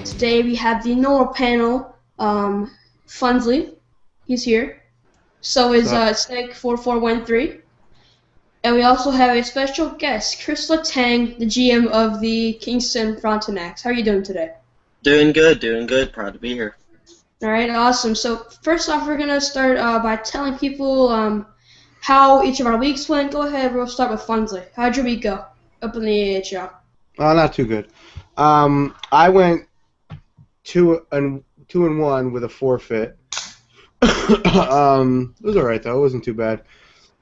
and today we have the normal panel. Funsley, he's here. So is Snake4413. And we also have a special guest, Chris Letang, the GM of the Kingston Frontenacs. How are you doing today? Doing good. Proud to be here. All right, awesome. So first off, we're going to start by telling people how each of our weeks went. Go ahead, we'll start with Funsley. How'd your week go up in the AHL? Not too good. I went 2-1 with a forfeit. It was all right though. It wasn't too bad.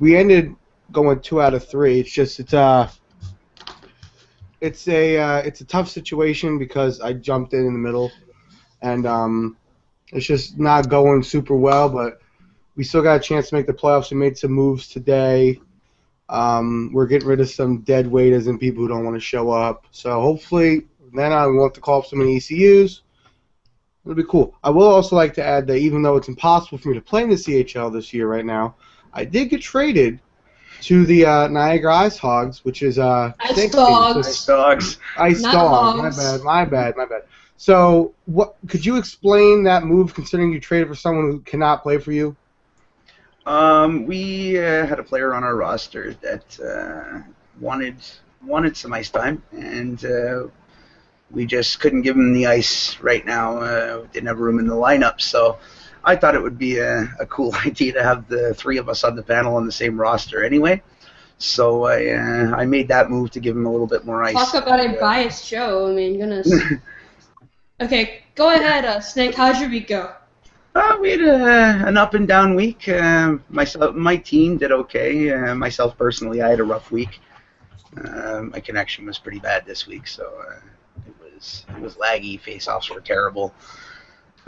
We ended going 2 out of 3. It's a tough situation because I jumped in the middle, and it's just not going super well. But we still got a chance to make the playoffs. We made some moves today. We're getting rid of some dead weighters and people who don't want to show up. So hopefully, then I won't have to call up so many ECUs. It'll be cool. I will also like to add that even though it's impossible for me to play in the CHL this year right now, I did get traded to the Niagara Ice Hogs, which is Ice Dogs. Ice Dogs. Ice Not Dogs. Hogs. My bad. So, what could you explain that move, considering you traded for someone who cannot play for you? We had a player on our roster that wanted some ice time, and we just couldn't give him the ice right now. Didn't have room in the lineup, so I thought it would be a cool idea to have the 3 of us on the panel on the same roster anyway. So I made that move to give him a little bit more ice. Talk about a biased show. I mean, goodness. Okay, go ahead, Snake. How'd your week go? We had an up and down week. My team did okay. Myself personally, I had a rough week. My connection was pretty bad this week, so it was laggy. Face-offs were terrible.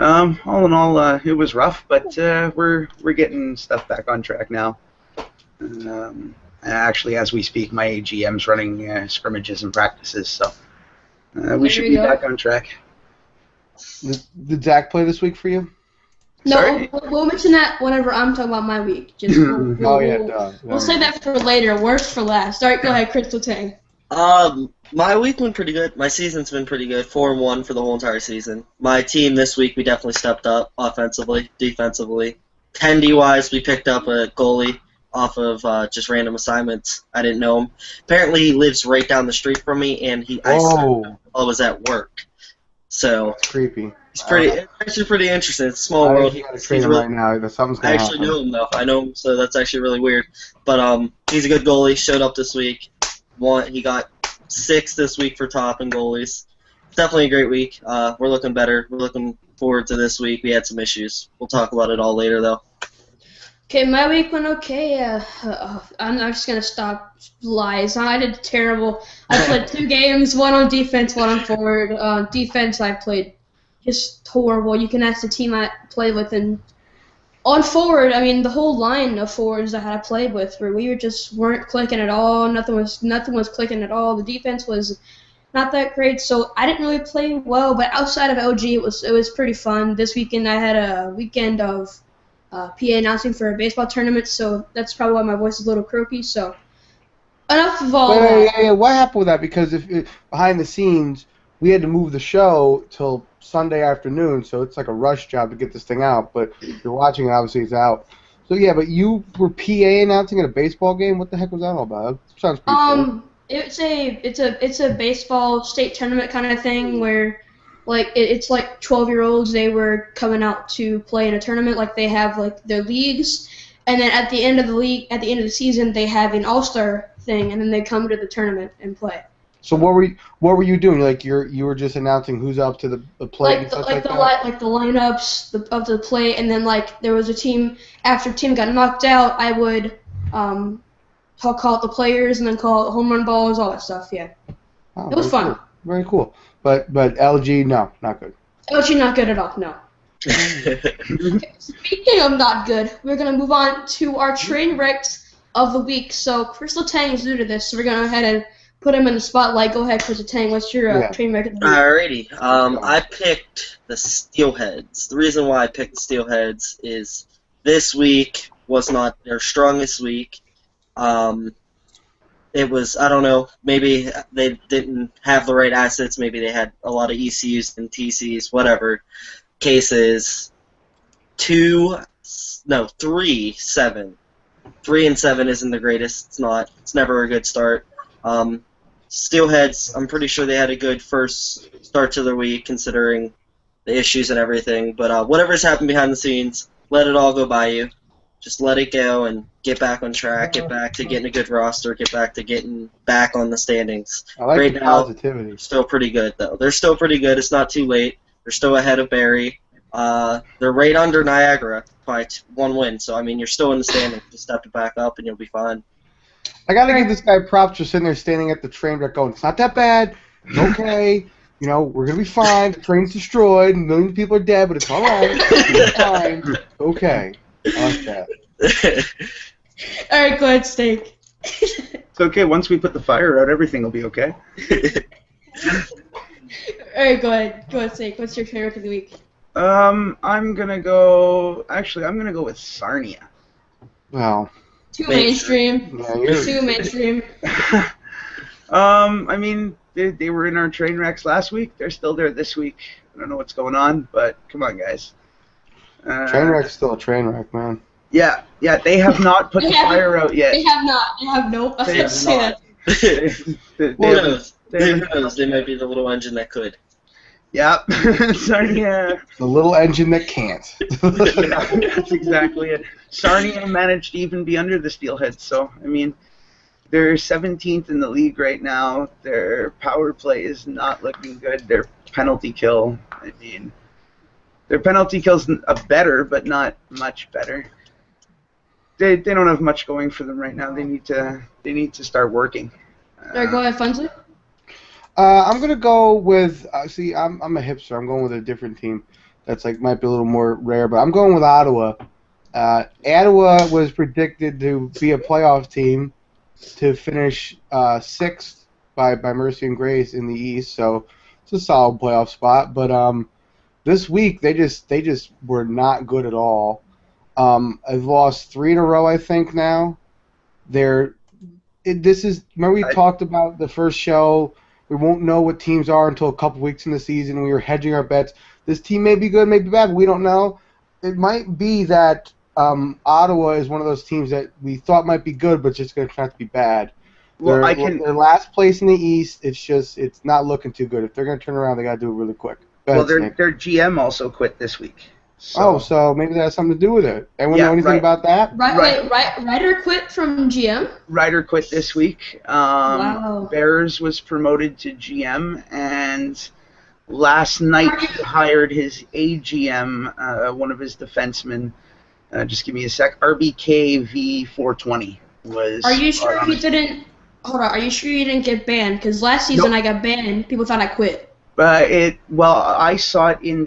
All in all, it was rough, but we're getting stuff back on track now. Actually, as we speak, my GM's running scrimmages and practices, so we should be back on track. Did Zach play this week for you? No, we'll mention that whenever I'm talking about my week. We'll save that for later. Worst for last. All right, go ahead, Chris Letang. My week went pretty good. My season's been pretty good. 4-1 for the whole entire season. My team this week, we definitely stepped up offensively, defensively. Tendy-wise, we picked up a goalie off of just random assignments. I didn't know him. Apparently, he lives right down the street from me, and I was at work. So that's creepy. It's actually pretty interesting. It's a small world. He's really, right now. Something's gonna happen. I actually know him though. I know him, so that's actually really weird. But he's a good goalie. Showed up this week. He got 6 this week for top and goalies. It's definitely a great week. We're looking better. We're looking forward to this week. We had some issues. We'll talk about it all later though. Okay, my week went okay. I'm just gonna stop lies. I did terrible. I played 2 games, 1 on defense, 1 on forward. Defense, I played just horrible. You can ask the team I played with, and on forward, I mean the whole line of forwards I had played with, where we weren't clicking at all. Nothing was clicking at all. The defense was not that great, so I didn't really play well. But outside of LG, it was pretty fun. This weekend I had a weekend of PA announcing for a baseball tournament, so that's probably why my voice is a little croaky. So enough of all that. Yeah, what happened with that? Because behind the scenes, we had to move the show till Sunday afternoon, so it's like a rush job to get this thing out. But if you're watching it, obviously it's out. So yeah, but you were PA announcing at a baseball game. What the heck was that all about? That sounds pretty cool. It's a baseball state tournament kind of thing where, like, it's like 12-year-olds. They were coming out to play in a tournament. Like, they have like their leagues, and then at the end of the season, they have an all-star thing, and then they come to the tournament and play. So what were you doing? Like you were just announcing who's up to the plate and stuff like that? Like the lineups of the plate, and then like there was a team, after a team got knocked out, I would call out the players and then call out home run balls, all that stuff. Yeah, it was fun. Cool. Very cool. But LG, no, not good. LG, not good at all. No. Okay, speaking of not good, we're gonna move on to our train wrecks of the week. So Chris Letang is new to this, so we're gonna go ahead and put him in the spotlight. Go ahead, Chris Letang. What's your train wreck of the week? Alrighty. I picked the Steelheads. The reason why I picked the Steelheads is this week was not their strongest week. it was, I don't know, maybe they didn't have the right assets. Maybe they had a lot of ECUs and TCs, whatever. Cases 3-7. 3-7 isn't the greatest. It's not. It's never a good start. Steelheads, I'm pretty sure they had a good first start to the week considering the issues and everything. But whatever's happened behind the scenes, let it all go by you. Just let it go and get back on track. Get back to getting a good roster. Get back to getting back on the standings. I like right the now, positivity. still pretty good though. They're still pretty good. It's not too late. They're still ahead of Barry. They're right under Niagara by 1 win. So I mean, you're still in the standings. Just have to back up and you'll be fine. I gotta give this guy props for sitting there standing at the train wreck going, it's not that bad, it's okay, we're gonna be fine, the train's destroyed, millions of people are dead, but it's alright, it's fine, okay. I like that. Alright, go ahead, Steak. It's okay. Once we put the fire out, everything will be okay. Alright, go ahead. Go ahead, Steak. What's your train wreck of the week? I'm gonna go with Sarnia. Well, Too mainstream. yeah, you're, Too mainstream. I mean, they were in our train wrecks last week. They're still there this week. I don't know what's going on, but come on, guys. train wreck's still a train wreck, man. Yeah, they have not put the fire out yet. They have not. They have no. I was They going to have say not. that. Who knows? Who knows? They might be the little engine that could. Yeah, Sarnia. The little engine that can't. Yeah, that's exactly it. Sarnia managed to even be under the Steelheads, so, I mean, they're 17th in the league right now. Their power play is not looking good. Their penalty kill, I mean, their penalty kill's better, but not much better. They don't have much going for them right now. They need to start working. Alright, go ahead, Funsley. I'm gonna go with. See, I'm a hipster. I'm going with a different team. That's might be a little more rare, but I'm going with Ottawa. Ottawa was predicted to be a playoff team, to finish 6th by mercy and grace in the East. So it's a solid playoff spot. But this week they just were not good at all. I've lost 3 in a row, I think now. Remember we talked about the first show. We won't know what teams are until a couple weeks in the season. We were hedging our bets. This team may be good, may be bad, but we don't know. It might be that Ottawa is one of those teams that we thought might be good, but just going to turn out to be bad. Well, They're last place in the East. It's not looking too good. If they're going to turn around, they got to do it really quick. Well, their GM also quit this week. So maybe that has something to do with it. Anyone know anything about that? Ryder quit from GM? Ryder quit this week. Wow. Bears was promoted to GM, and last night he hired his AGM, one of his defensemen. Just give me a sec. RBK V420 was. Are you sure he didn't? Hold on. Are you sure you didn't get banned? Because last season I got banned. People thought I quit. I saw it in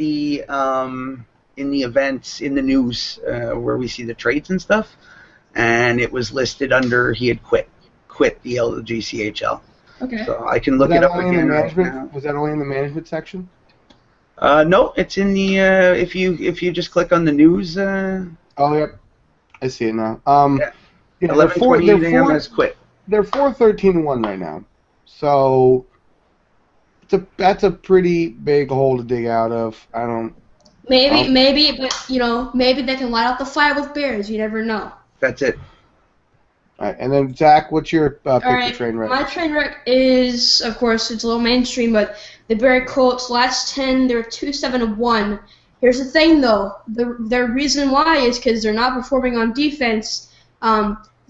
the events, in the news, where we see the trades and stuff, and it was listed under he had quit the LGCHL. Okay. So I can look it up again right now. Was that only in the management section? No, it's in the if you just click on the news. Oh, yep. I see it now. Yeah, 11:28 a.m. has quit. They're 4-13-1 right now, so that's a pretty big hole to dig out of. I don't. Maybe, but maybe they can light up the fire with Bears. You never know. That's it. All right, and then Zach, what's your pick for train wreck? My train wreck is, of course, it's a little mainstream, but the Barry Colts last 10, they're 2-7-1. Here's the thing, though. Their reason why is because they're not performing on defense.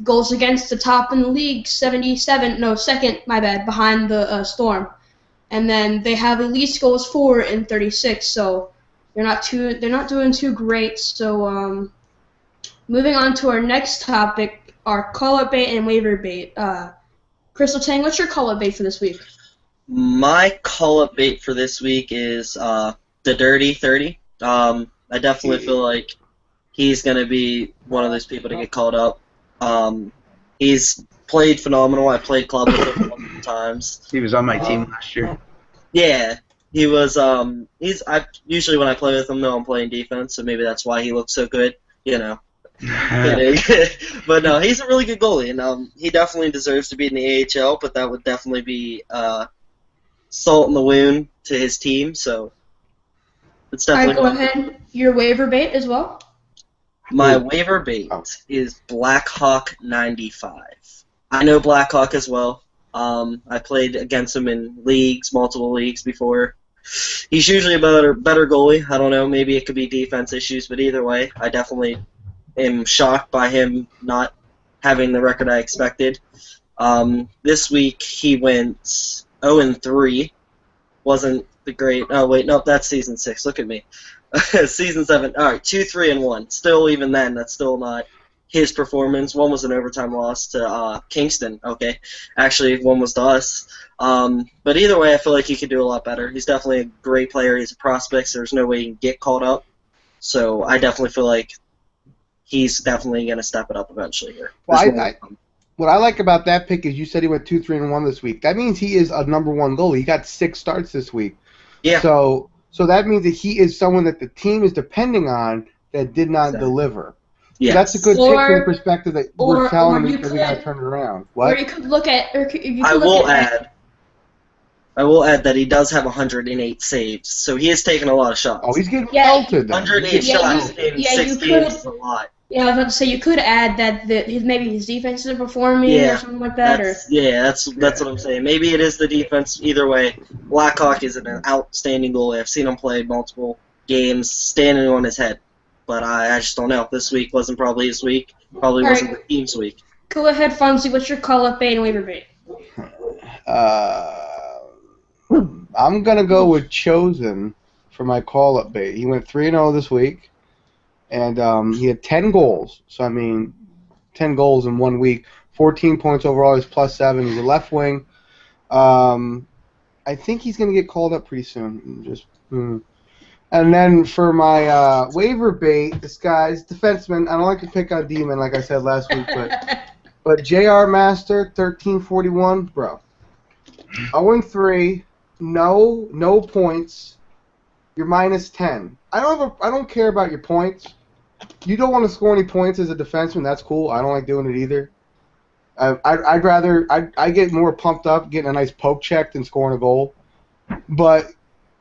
Goals against the top in the league, 77. No, second. My bad. Behind the Storm, and then they have the least goals for in 36. So. They're not doing too great. So moving on to our next topic, our call-up bait and waiver bait. Crystal Tang, what's your call-up bait for this week? My call-up bait for this week is the Dirty 30. I definitely feel like he's going to be one of those people to get called up. He's played phenomenal. I played club with him multiple times. He was on my team last year. Yeah. He was. Usually when I play with him, though, I'm playing defense, so maybe that's why he looks so good. Kidding. But no, he's a really good goalie, and he definitely deserves to be in the AHL. But that would definitely be salt in the wound to his team. So it's All right, definitely go not. ahead. Your waiver bait as well. My Ooh. waiver bait Oh. is Blackhawk 95. I know Blackhawk as well. I played against him in multiple leagues before. He's usually a better goalie. I don't know, maybe it could be defense issues, but either way, I definitely am shocked by him not having the record I expected. This week he went 0-3. Wasn't the great. Oh wait, nope, that's season 6. Look at me. Season 7. All right, 2-3-1. Still, even then, that's still not his performance. One was an overtime loss to Kingston. Okay, actually, one was to us. But either way, I feel like he could do a lot better. He's definitely a great player. He's a prospect, so there's no way he can get caught up. So I definitely feel like he's definitely going to step it up eventually here. Well, what I like about that pick is you said he went 2-3-1 this week. That means he is a number one goalie. He got 6 starts this week. Yeah. So that means that he is someone that the team is depending on that did not deliver. Yes. So that's a good pick from the perspective that we're telling him that we got to turn it around. What? Or you could look at. I will add that he does have 108 saves, so he has taken a lot of shots. Oh, he's getting pelted. 108 shots in 6 games is a lot. Yeah, I was about to say you could add that maybe his defense isn't performing or something like that. That's what I'm saying. Maybe it is the defense. Either way, Blackhawk is an outstanding goalie. I've seen him play multiple games standing on his head, but I just don't know. This week wasn't probably his week. Probably wasn't the team's week. Go ahead, Fonzie. What's your call-up bait and waiver bait? I'm going to go with Chosen for my call-up bait. He went 3-0 this week, and he had 10 goals. So, 10 goals in 1 week. 14 points overall. He's +7. He's a left wing. I think he's going to get called up pretty soon. And then for my waiver bait, this guy's defenseman. I don't like to pick on D-men like I said last week, but JR Master, 1341, bro. 0-3. No points. You're -10. I don't care about your points. You don't want to score any points as a defenseman. That's cool. I don't like doing it either. I'd rather I get more pumped up getting a nice poke check than scoring a goal. But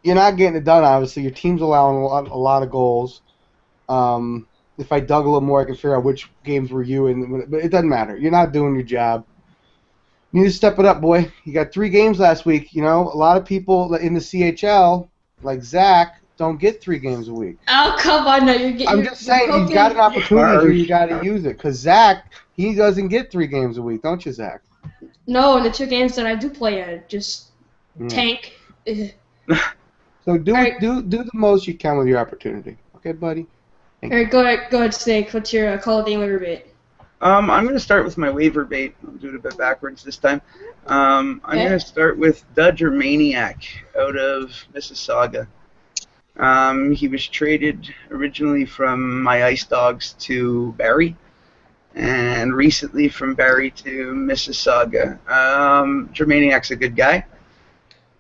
you're not getting it done. Obviously, your team's allowing a lot of goals. If I dug a little more, I could figure out which games were you in. But it doesn't matter. You're not doing your job. You need to step it up, boy. You got 3 games last week. A lot of people in the CHL, like Zach, don't get 3 games a week. Oh, come on. No, I'm just saying, you've got an opportunity here. You got to use it. Because Zach, he doesn't get 3 games a week, don't you, Zach? No, in the 2 games that I do play, I just tank. So do the most you can with your opportunity. Okay, buddy? All right, go ahead, Snake. What's your call of the waiver bait? I'm going to start with my waiver bait. I'll do it a bit backwards this time. I'm going to start with Dudger Maniac out of Mississauga. He was traded originally from my Ice Dogs to Barrie, and recently from Barrie to Mississauga. Germaniac's a good guy.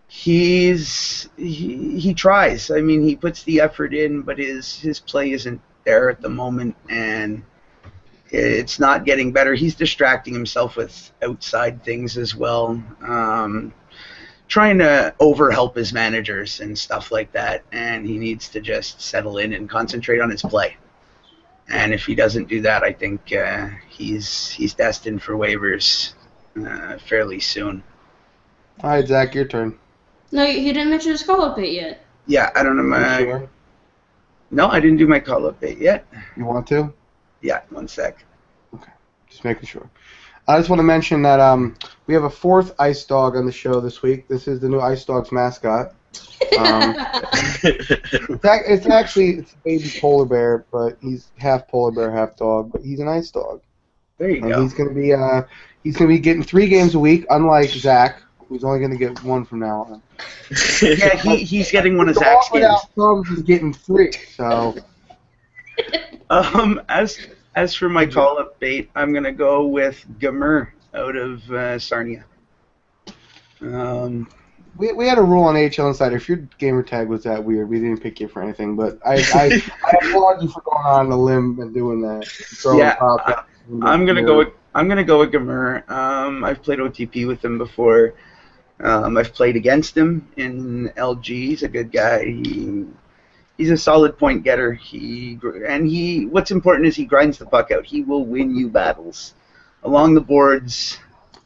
He tries. He puts the effort in, but his play isn't there at the moment, and it's not getting better. He's distracting himself with outside things as well, trying to overhelp his managers and stuff like that, and he needs to just settle in and concentrate on his play. And if he doesn't do that, I think he's destined for waivers fairly soon. All right, Zach, your turn. No, he didn't mention his call-up bait yet. Yeah, I don't know. Sure? No, I didn't do my call-up bait yet. You want to? Yeah, 1 sec. Okay, just making sure. I just want to mention that we have a 4th Ice Dog on the show this week. This is the new Ice Dog's mascot. It's a baby polar bear, but he's half polar bear, half dog. But he's an Ice Dog. There you go. He's gonna be getting 3 games a week, unlike Zach, who's only gonna get 1 from now on. Yeah, he's getting one of Zach's games. He's getting 3. So. As for my call-up bait, I'm going to go with Gamer out of Sarnia. we had a rule on AHL Insider. If your gamer tag was that weird, we didn't pick you for anything. But I applaud you for going on a limb and doing that. Yeah, I'm gonna go with Gamer. I've played OTP with him before. I've played against him in LG. He's a good guy. He's a solid point getter. What's important is he grinds the puck out. He will win you battles along the boards,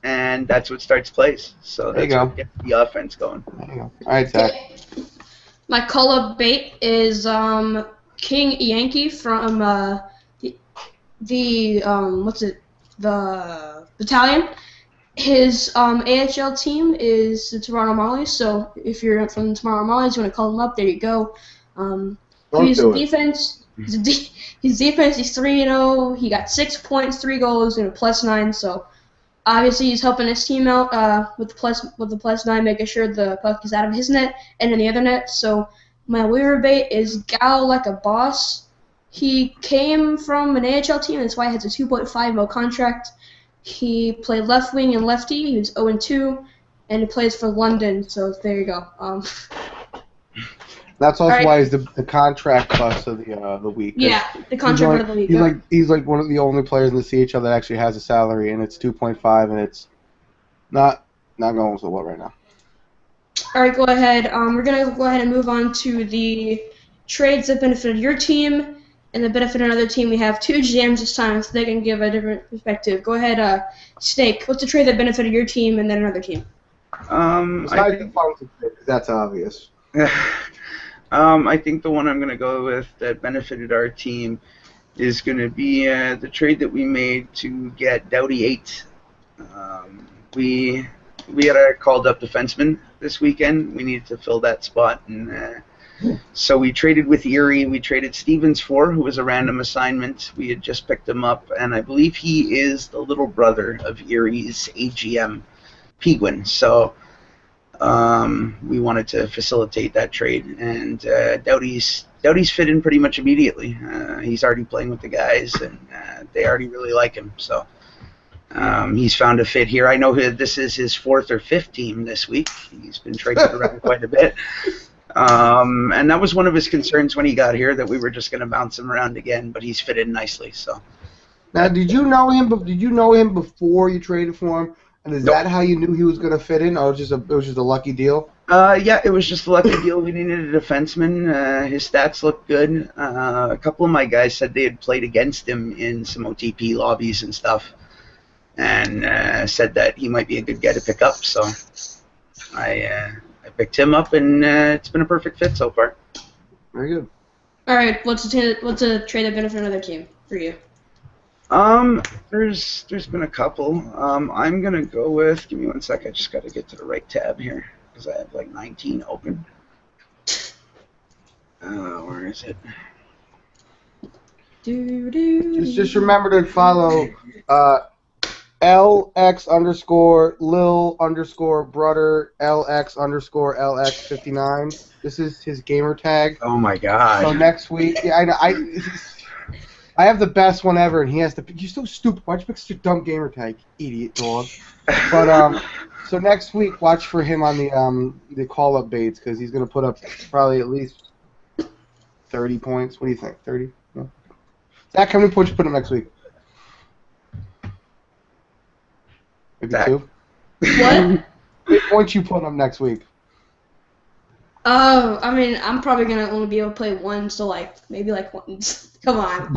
and that's what starts plays. So that's what gets the offense going. There you go. All right, Zach. My call-up bait is King Yankee from the Battalion. His AHL team is the Toronto Marlies, so if you're from the Toronto Marlies, you want to call him up, there you go. He's defense. His defense, he's 3-0. He got 6 points, 3 goals, and a +9. So obviously he's helping his team out with the +9, making sure the puck is out of his net and in the other net. So my waiver bait is Gal Like a Boss. He came from an AHL team, that's why he has a 2.5 mil contract. He played left wing and lefty. He was 0-2, and he plays for London. So there you go. That's also why he's the contract bust of the week. Yeah, the contract of the week. He's like one of the only players in the CHL that actually has a salary, and it's 2.5, and it's not going so well right now. All right, go ahead. We're gonna go ahead and move on to the trades that benefited your team and that benefited another team. We have 2 GMs this time, so they can give a different perspective. Go ahead, Snake. What's the trade that benefited your team and then another team? That's obvious. I think the one I'm going to go with that benefited our team is going to be the trade that we made to get Doughty 8. We had a called-up defenseman this weekend. We needed to fill that spot, and so we traded with Erie. We traded Stevens 4, who was a random assignment. We had just picked him up, and I believe he is the little brother of Erie's AGM, Peguin. So we wanted to facilitate that trade, and Doughty's fit in pretty much immediately. He's already playing with the guys, and they already really like him. So he's found a fit here. I know this is his 4th or 5th team this week. He's been traipsing around quite a bit. And that was one of his concerns when he got here, that we were just going to bounce him around again, but he's fit in nicely. So now, did you know him? Did you know him before you traded for him? And is that how you knew he was going to fit in, or it was just a lucky deal? Yeah, it was just a lucky deal. We needed a defenseman. His stats looked good. A couple of my guys said they had played against him in some OTP lobbies and stuff, and said that he might be a good guy to pick up. So I picked him up, and it's been a perfect fit so far. Very good. All right, what's a trade that benefited another team for you? There's been a couple. I'm gonna go with. Give me 1 sec. I just got to get to the right tab here because I have like 19 open. Where is it? Just remember to follow LX_Lil_brother LX_LX59. This is his gamer tag. Oh my god. So next week, I have the best one ever, and he has you're so stupid. Why'd you pick such a dumb gamer tag, idiot dog? But so next week, watch for him on the call-up baits, because he's gonna put up probably at least 30 points. What do you think? 30? No? Zach, how many points you put up next week? Maybe Zach. 2. What? How many points you putting up next week? Oh, I mean, I'm probably gonna only be able to play 1, so maybe one. Come on,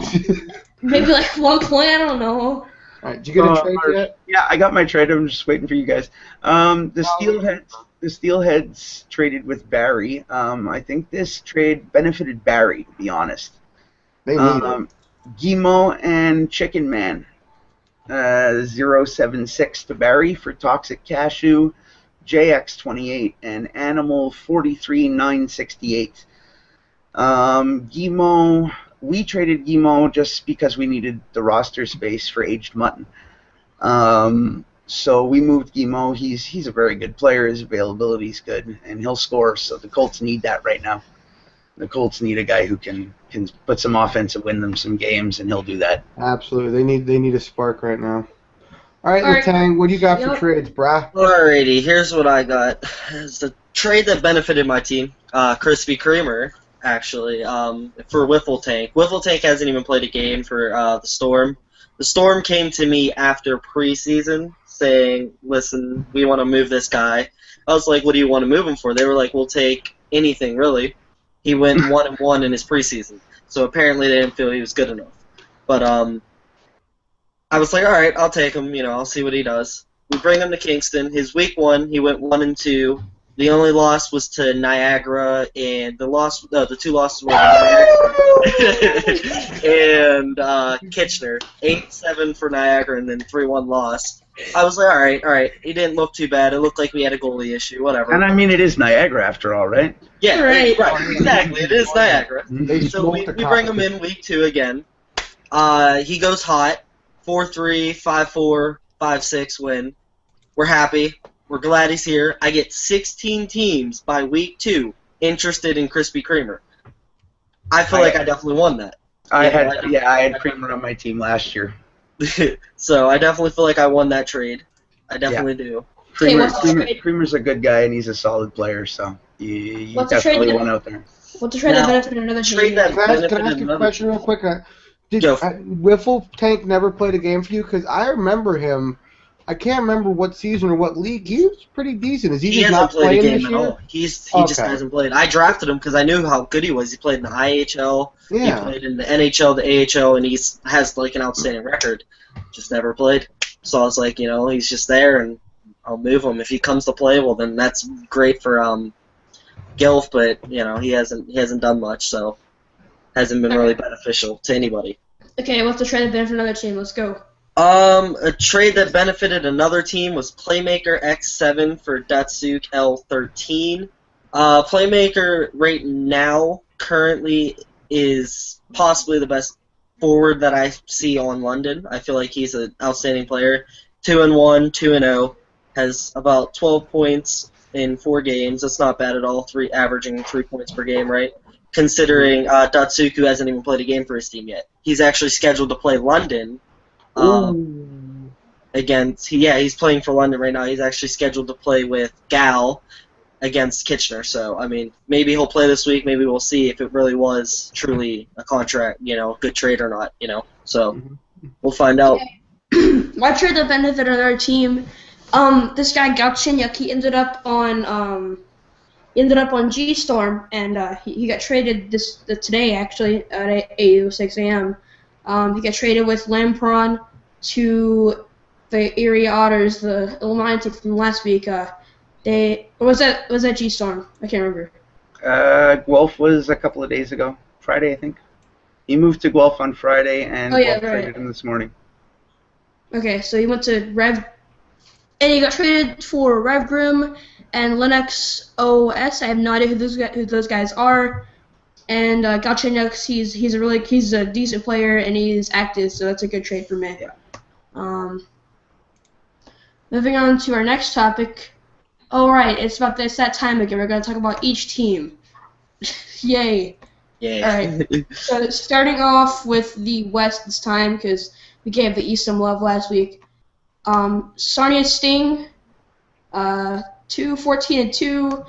maybe 1 point. I don't know. All right, did you get a trade yet? Yeah, I got my trade. I'm just waiting for you guys. The Steelheads traded with Barry. I think this trade benefited Barry, to be honest. They need it. Guimau and Chicken Man. 076 to Barry for Toxic Cashew, JX28, and Animal 43968. Guimau, we traded Guimau just because we needed the roster space for Aged Mutton. So we moved Guimau. He's a very good player. His availability is good, and he'll score. So the Colts need that right now. The Colts need a guy who can put some offense and win them some games, and he'll do that. Absolutely, they need a spark right now. All right, All right. Latang, what do you got for Yep. trades, brah? Alrighty, here's what I got. It's the trade that benefited my team, Krispy Kremer, actually, for Wiffle Tank. Wiffle Tank hasn't even played a game for the Storm. The Storm came to me after preseason saying, listen, we want to move this guy. I was like, what do you want to move him for? They were like, we'll take anything, really. He went 1-1 in his preseason, so apparently they didn't feel he was good enough. But I was like, all right, I'll take him. I'll see what he does. We bring him to Kingston. His week 1, he went 1-2. The only loss was to Niagara, and the two losses were to Niagara and Kitchener. 8-7 for Niagara, and then 3-1 loss. I was like, all right. He didn't look too bad. It looked like we had a goalie issue. Whatever. And I mean, it is Niagara after all, right? Yeah, Right. exactly. It is Niagara. They So smoked we the bring him competition. in week 2 again. He goes hot. 4-3, 5-4, 5-6 win. We're happy. We're glad he's here. I get 16 teams by week 2 interested in Krispy Kremer. I feel like I definitely won that. I had Creamer on my team last year. So I definitely feel like I won that trade. I definitely do. Okay, what's the trade? Creamer's a good guy and he's a solid player, so you What's the trade definitely that- won out there. What's the trade that Now, benefited another trade team? that- Can I ask benefited a another question team. real quick? Did Go. Wiffle Tank never played a game for you? Because I remember him. I can't remember what season or what league. He was pretty decent. Is he He just hasn't not played a playing game this at year? all. He just Okay. hasn't played. I drafted him because I knew how good he was. He played in the IHL. He Yeah. played in the NHL, the AHL, and has like an outstanding record. Just never played. So I was like, he's just there, and I'll move him. If he comes to play, well, then that's great for Gilf, but he hasn't done much, so hasn't been really beneficial to anybody. Okay, what's the trade that benefited another team? Let's go. A trade that benefited another team was Playmaker X7 for Datsuk L13. Playmaker right now currently is possibly the best forward that I see on London. I feel like he's an outstanding player. 2-1, 2-0, has about 12 points in 4 games. That's not bad at all. Averaging 3 points per game, right? Considering Datsuku hasn't even played a game for his team yet. He's actually scheduled to play London. He's playing for London right now. He's actually scheduled to play with Gal against Kitchener. So, I mean, maybe he'll play this week. Maybe we'll see if it really was truly a contract, good trade or not, So, we'll find out. My trade that benefited another team, this guy Galchenyuk, he ended up on G Storm, and he got traded today actually at 8:06 a.m. He got traded with Lampron to the Erie Otters, the Lions from last week. Was that G Storm? I can't remember. Guelph was a couple of days ago, Friday I think. He moved to Guelph on Friday, and Guelph traded him this morning. Okay, so he went to Rev, and he got traded for Rev Grim and Linux OS. I have no idea who those guys are. And Galchenyuk, he's a decent player and he's active, so that's a good trade for me. Yeah. Moving on to our next topic. All right, it's that time again. We're going to talk about each team. Yay! Yeah. All right. So starting off with the West this time because we gave the East some love last week. Sarnia Sting, 2-14-2.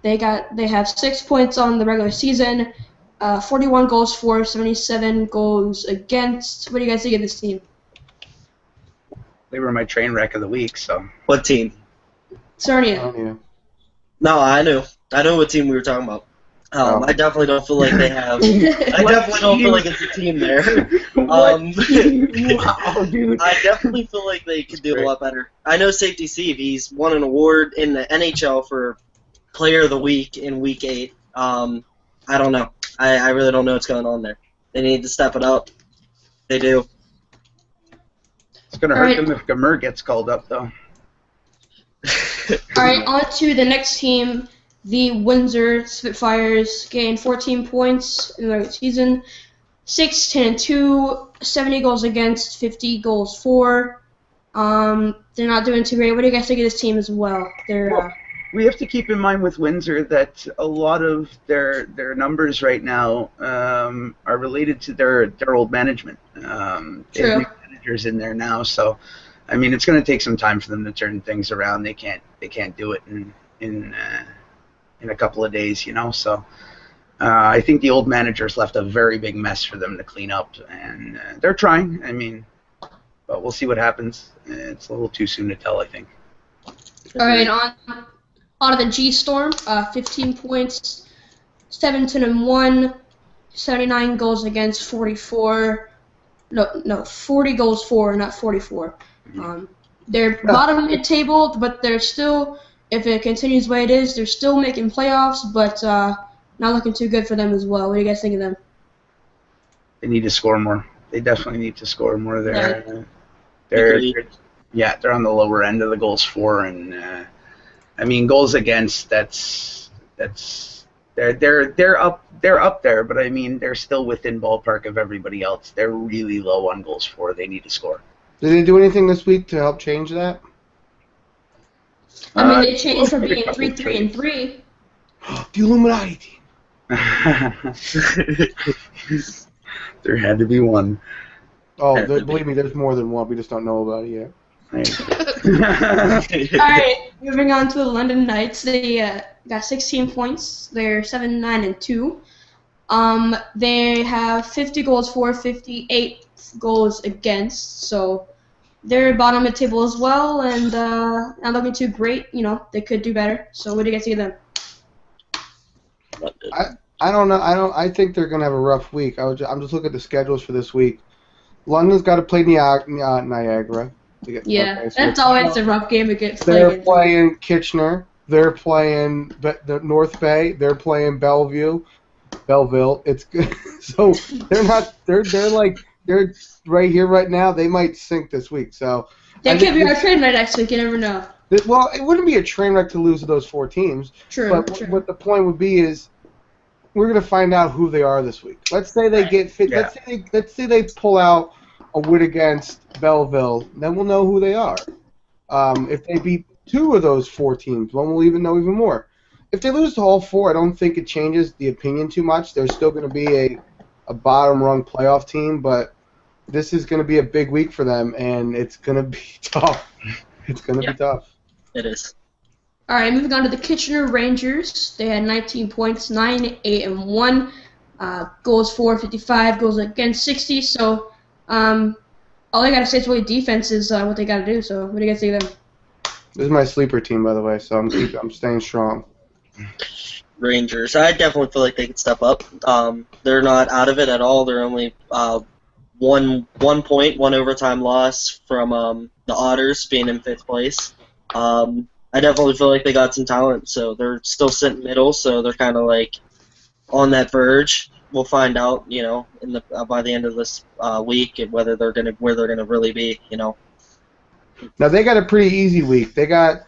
They have 6 points on the regular season, 41 goals for, 77 goals against. What do you guys think of this team? They were my train wreck of the week, so. What team? Sarnia. No, I knew what team we were talking about. I definitely don't feel like they have. I definitely don't feel like it's a team there. Wow, dude. I definitely feel like they could do a lot better. I know Safety Steve. He's won an award in the NHL for Player of the Week in Week 8. I don't know. I really don't know what's going on there. They need to step it up. They do. It's going to hurt them if Gamer gets called up, though. All right, on to the next team. The Windsor Spitfires gained 14 points in the regular season, 6-10-2, 70 goals against, 50 goals for. They're not doing too great. What do you guys think of this team as well? We have to keep in mind with Windsor that a lot of their numbers right now are related to their old management. They have new managers in there now, so I mean, it's going to take some time for them to turn things around. They can't do it in a couple of days, So I think the old managers left a very big mess for them to clean up, and they're trying. I mean, but we'll see what happens. It's a little too soon to tell, I think. All right, on to the G Storm. 15 points, 17-1, 79 goals against 44. No, 40 goals for, not 44. They're bottom mid-table, but they're still, if it continues the way it is, they're still making playoffs, but not looking too good for them as well. What do you guys think of them? They need to score more. They definitely need to score more. They're on the lower end of the goals for, and I mean, goals against. They're up there, but I mean, they're still within ballpark of everybody else. They're really low on goals for. They need to score. Did they do anything this week to help change that? I mean, they changed from being 3-3-3. The Illuminati team. There had to be one. Oh, believe me, there's more than one. We just don't know about it yet. All right, moving on to the London Knights. They got 16 points. They're 7-9-2. They have 50 goals for, 58 goals against. So they're bottom of the table as well, and not looking too great. They could do better. So what do you guys think of them? I don't know. I think they're gonna have a rough week. I'm just looking at the schedules for this week. London's got to play Niagara. Yeah, that's always a rough game to get played. They're playing Kitchener. They're playing the North Bay. They're playing Belleville. It's good. So they're right here right now. They might sink this week. So they could be our train wreck next week. You never know. Well, it wouldn't be a train wreck to lose to those 4 teams. True. But what the point would be is we're going to find out who they are this week. Let's say they get fit. Yeah. Let's say they pull out a win against Belleville. Then we'll know who they are. If they beat 2 of those 4 teams, then we'll know even more. If they lose to all 4, I don't think it changes the opinion too much. They're still going to be a bottom-rung playoff team, but this is going to be a big week for them, and it's going to be tough. It's going to be tough. It is. All right, moving on to the Kitchener Rangers. They had 19 points, 9-8-1, goals for 55, goals against 60. So all I got to say is really defense is what they got to do. So what do you guys think of them? This is my sleeper team, by the way, so I'm staying strong. Rangers. I definitely feel like they could step up. They're not out of it at all. They're only one point, 1 overtime loss from the Otters being in 5th place. I definitely feel like they got some talent, so they're still sitting middle, so they're kind of like on that verge. We'll find out, by the end of this week where they're gonna really be, Now they got a pretty easy week. They got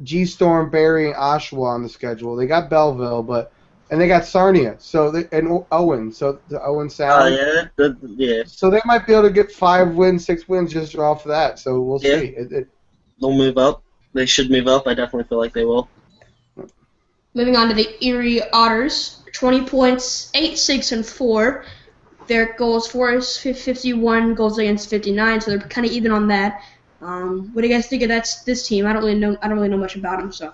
G Storm, Barrie, and Oshawa on the schedule. They got Belleville, and they got Sarnia, and Owen, so the Owen Sound. Yeah. So they might be able to get 5 wins, 6 wins just off of that. So we'll see. They'll move up. They should move up. I definitely feel like they will. Moving on to the Erie Otters, 20 points, 8-6-4. Their goals for is 51, goals against 59, so they're kind of even on that. What do you guys think of this team? I don't really know much about them, so.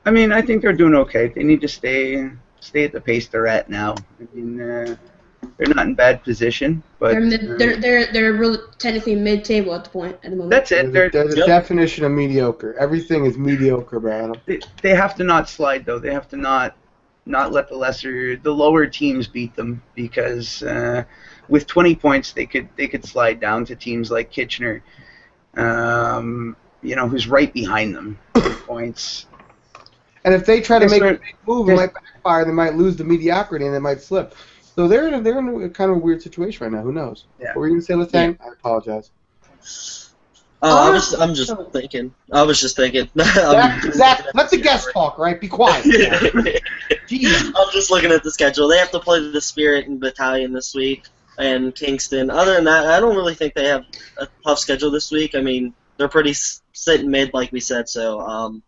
I mean, I think they're doing okay. They need to stay at the pace they're at now. I mean, they're not in bad position, but they're really technically mid-table at the moment. That's it. They're the definition of mediocre. Everything is mediocre about them. They have to not slide though. They have to not let the lower teams beat them, because with 20 points they could slide down to teams like Kitchener, who's right behind them with points. And if they try to make a big move, it might backfire. They might lose the mediocrity and they might slip. So they're in a kind of a weird situation right now. Who knows? Yeah. What were you gonna say, Latang? I apologize. I'm just thinking. I was just thinking. Zach, let the guest talk, right? Be quiet. Jeez. I'm just looking at the schedule. They have to play the Spirit and Battalion this week, and Kingston. Other than that, I don't really think they have a tough schedule this week. I mean, they're pretty sitting mid, like we said. So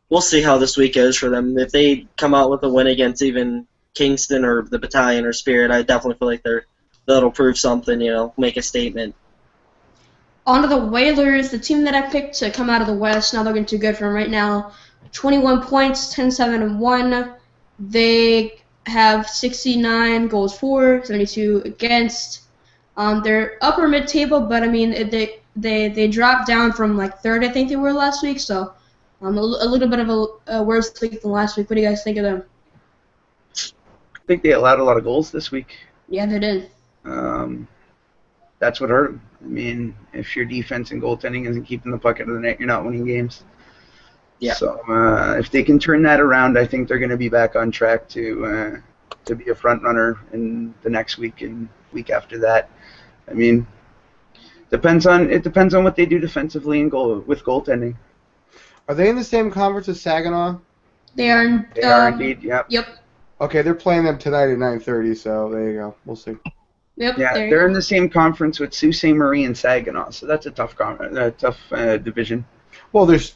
we'll see how this week goes for them. If they come out with a win against even Kingston or the Battalion or Spirit, I definitely feel like that'll prove something, make a statement. On to the Whalers, the team that I picked to come out of the West. Not looking too good for them right now. 21 points, 10-7-1. They have 69 goals for, 72 against. They're upper mid-table, but I mean they dropped down from like third, I think they were last week. So a little bit of a worse week than last week. What do you guys think of them? I think they allowed a lot of goals this week. Yeah, they did. That's what hurt them. I mean, if your defense and goaltending isn't keeping the puck out of the net, you're not winning games. Yeah. So if they can turn that around, I think they're going to be back on track to be a front runner in the next week and week after that. I mean, it depends on what they do defensively and with goaltending. Are they in the same conference as Saginaw? They are. They are indeed. Yeah. Yep. Okay, they're playing them tonight at 9:30. So there you go. We'll see. Yep. Yeah, they're in the same conference with Sault Ste. Marie and Saginaw, so that's a tough division. Well, there's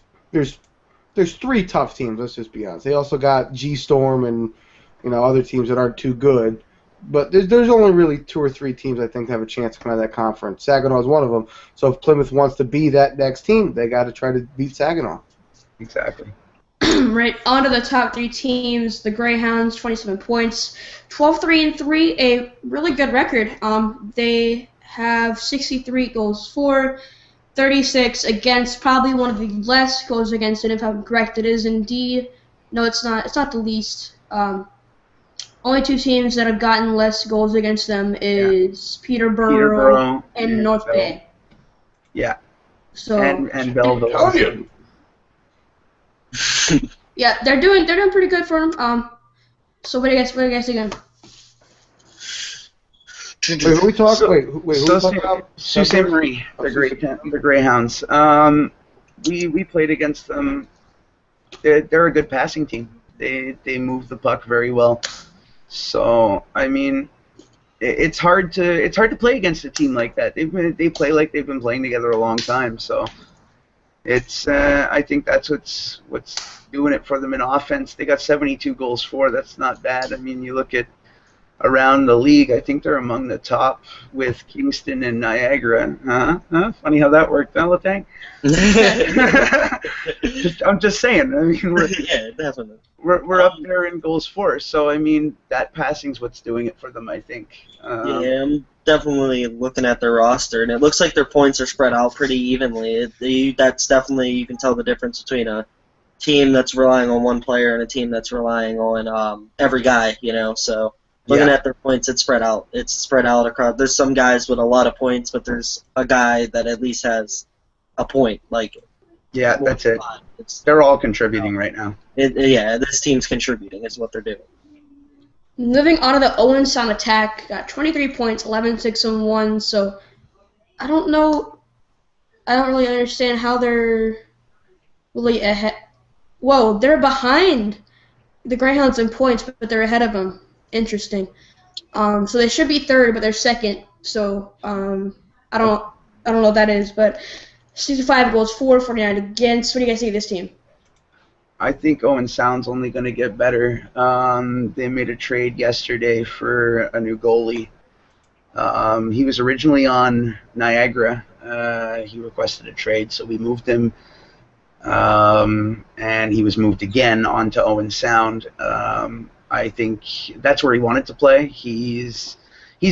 three tough teams. Let's just be honest. They also got G Storm and other teams that aren't too good. But there's only really 2 or 3 teams I think have a chance to come out of that conference. Saginaw is one of them. So if Plymouth wants to be that next team, they got to try to beat Saginaw. Exactly. Right, on to the top 3 teams. The Greyhounds, 27 points, 12-3-3, a really good record. They have 63 goals for, 36 against, probably one of the less goals against, and if I'm correct, it is indeed. No, it's not. It's not the least. Only 2 teams that have gotten less goals against them is Peterborough and North Bay. Yeah. So and Belleville. Yeah, they're doing pretty good for them. So what do you guys think? Wait, who are we talking? Wait, who are we talking about? Sault Ste. Marie, the Greyhounds. We played against them. They're a good passing team. They move the puck very well. So I mean, it's hard to play against a team like that. They play like they've been playing together a long time. So it's I think that's what's doing it for them in offense. They got 72 goals for. That's not bad. I mean, you look at around the league, I think they're among the top with Kingston and Niagara. Funny how that worked, huh, Latang? I'm just saying. I mean, yeah, definitely. We're up there in goals for. So I mean, that passing's what's doing it for them, I think. Yeah, I'm definitely looking at their roster, and it looks like their points are spread out pretty evenly. That's definitely, you can tell the difference between a team that's relying on one player and a team that's relying on every guy. So. Looking at their points, it's spread out. It's spread out across. There's some guys with a lot of points, but there's a guy that at least has a point. Yeah, that's it. They're all contributing right now. This team's contributing is what they're doing. Moving on to the Owen Sound Attack, got 23 points, 11-6-1. So I don't know. I don't really understand how they're really ahead. Whoa, they're behind the Greyhounds in points, but they're ahead of them. Interesting. So they should be third, but they're second. So I don't know what that is, but 65 goals for, 49 against. What do you guys think of this team? I think Owen Sound's only going to get better. They made a trade yesterday for a new goalie. He was originally on Niagara. He requested a trade, so we moved him. And he was moved again onto Owen Sound. I think that's where he wanted to play. He's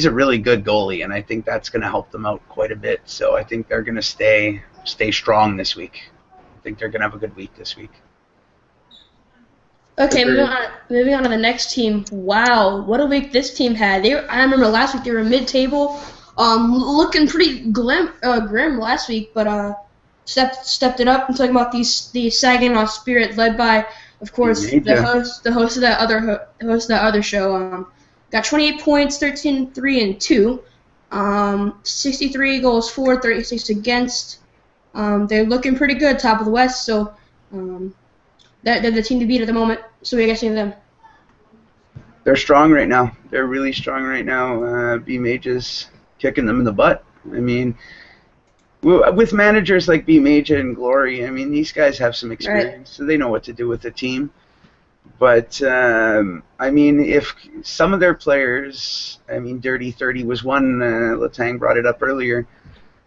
a really good goalie, and I think that's going to help them out quite a bit. So I think they're going to stay strong this week. I think they're going to have a good week this week. Okay, moving on to the next team. Wow, what a week this team had. I remember last week they were mid-table, looking pretty grim last week, but stepped it up. I'm talking about the Saginaw Spirit, led by, of course, the host of that other show. Got 28 points, 13-3-2, 63 goals for, 36 against. They're looking pretty good, top of the West. So they're the team to beat at the moment. So what do you guys think of them? They're strong right now. They're really strong right now. B-Mage is kicking them in the butt. I mean, with managers like B-Mage and Glory, I mean, these guys have some experience, so they know what to do with the team. But, I mean, if some of their players, I mean, Dirty 30 was one, Latang brought it up earlier,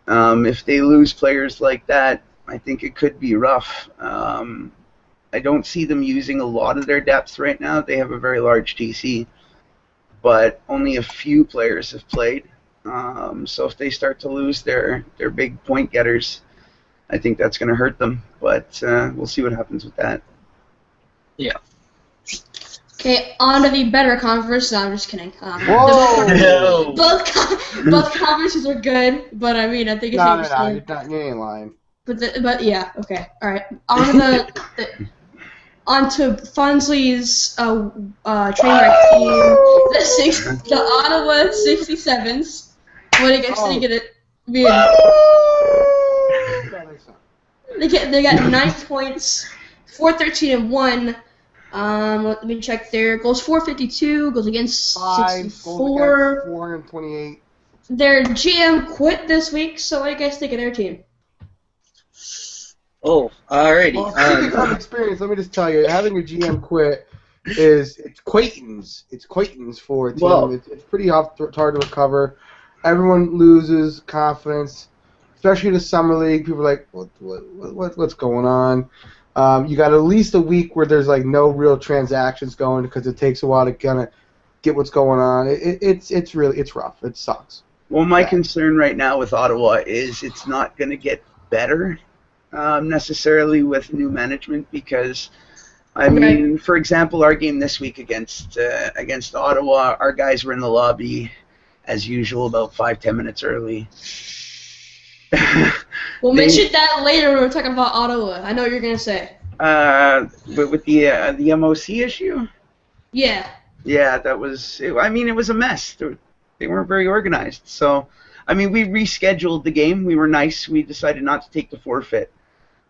If they lose players like that, I think it could be rough. I don't see them using a lot of their depth right now. They have a very large TC, but only a few players have played. So if they start to lose their big point getters, I think that's going to hurt them. But we'll see what happens with that. Yeah. Okay, on to the better conference. No, I'm just kidding. Whoa! Both conferences are good, but I mean, I think it's interesting. You ain't lying. But yeah, okay, all right. On to Fonsley's train wreck team, the Ottawa 67s. What do you guys think of it? They got 9 points, 4-13-1. Let me check their goals. 452 goes against 64. 428. Their GM quit this week, so what do you guys think of their team? Oh, alrighty. Well, speaking from experience, let me just tell you, having your GM quit it's Quayton's for a team. Well, it's pretty hard to recover. Everyone loses confidence, especially the summer league. People are like, what's going on? You got at least a week where there's like no real transactions going because it takes a while to kind of get what's going on. It's rough. It sucks. Well, my concern right now with Ottawa is it's not going to get better necessarily with new management because, I mean, for example, our game this week against Ottawa, our guys were in the lobby as usual about 5-10 minutes early. We'll mention that later when we're talking about Ottawa. I know what you're going to say. But with the MOC issue? Yeah. Yeah, that was, I mean, it was a mess. They weren't very organized. So, I mean, we rescheduled the game. We were nice. We decided not to take the forfeit.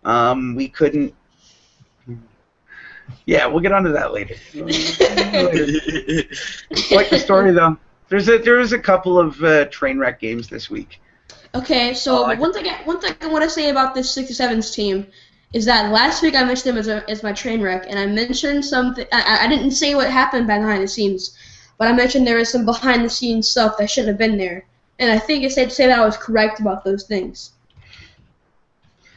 We couldn't. Yeah, we'll get onto that later. Quite the story, though. There was a couple of train wreck games this week. Okay, so one thing I want to say about this 67s team is that last week I mentioned them as my train wreck, and I mentioned something. I didn't say what happened behind the scenes, but I mentioned there was some behind the scenes stuff that shouldn't have been there, and I think it's safe to say that I was correct about those things.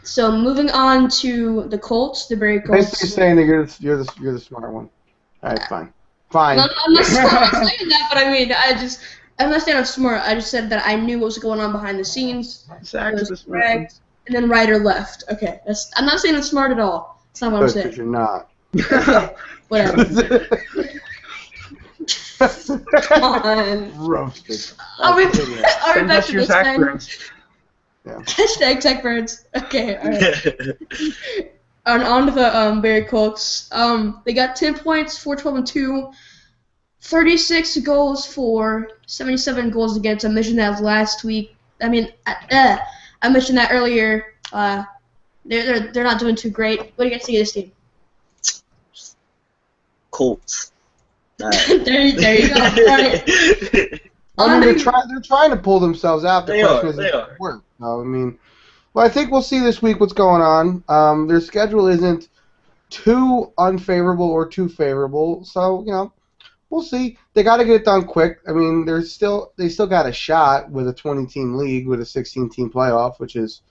So moving on to the Colts, the Barry Colts. Basically saying that you're the smart one. All right, fine. Fine. No, I'm not saying that, but I mean, I'm not saying I'm smart. I just said that I knew what was going on behind the scenes. Zach's the smart one. And then Ryder left. Okay, I'm not saying I'm smart at all. That's not what I'm saying. You're not. Whatever. Come on. Roasted. I'll be back to this time. Yeah. Hashtag Tech Birds. Okay, alright. On to the Barry Colts. They got 10 points, 4-12-2, 36 goals for, 77 goals against. I mentioned that last week. I mean, I mentioned that earlier. They're not doing too great. What do you guys think of this team? Colts. there you go. Right. I mean, they're trying to pull themselves out. They are. Work. No, I mean, well, I think we'll see this week what's going on. Their schedule isn't too unfavorable or too favorable, so we'll see. They got to get it done quick. I mean, they still got a shot with a 20-team league with a 16-team playoff, which is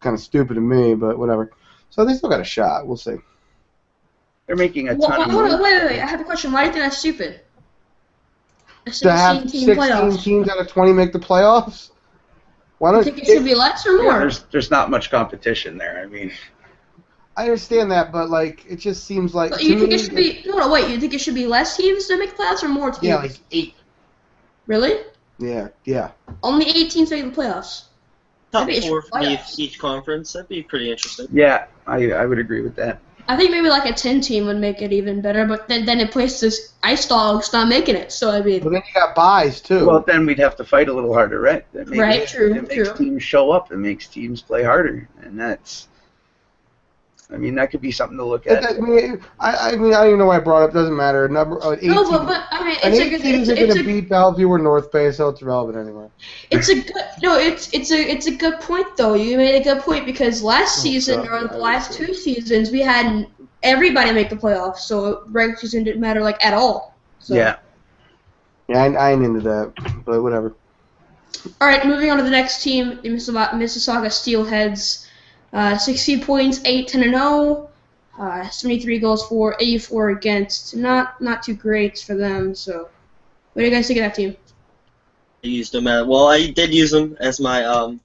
kind of stupid to me, but whatever. So they still got a shot. We'll see. They're making a ton of money. Wait. I have a question. Why do you think that's stupid? To have 16 teams out of 20 make the playoffs? Why don't you think it should be less or more? Yeah, there's not much competition there. I mean, I understand that, but it just seems like. But you think it should be? No, wait. You think it should be less teams to make the playoffs or more teams? Yeah, 8. Really? Yeah. Only 8 teams make the playoffs. Top 4 from each conference. That'd be pretty interesting. Yeah, I would agree with that. I think maybe a 10-team would make it even better, but then it places Ice Dogs not making it. So I mean. But then you got buys too. Well, then we'd have to fight a little harder, right? True. It makes teams show up. It makes teams play harder, and that's. I mean, that could be something to look at. I mean, I don't even know why I brought it up. Doesn't matter. 8 but I mean, it's going to beat Bellevue or North Bay, so it's relevant anyway. It's a good point though. You made a good point because last season or the last 2 seasons we had everybody make the playoffs, so regular season didn't matter at all. So. Yeah, I ain't into that, but whatever. All right, moving on to the next team, the Mississauga Steelheads. 16 points, 8-10-0. 73 goals for, 84 against. Not too great for them. So, what do you guys think of that team? I used them I did use them as my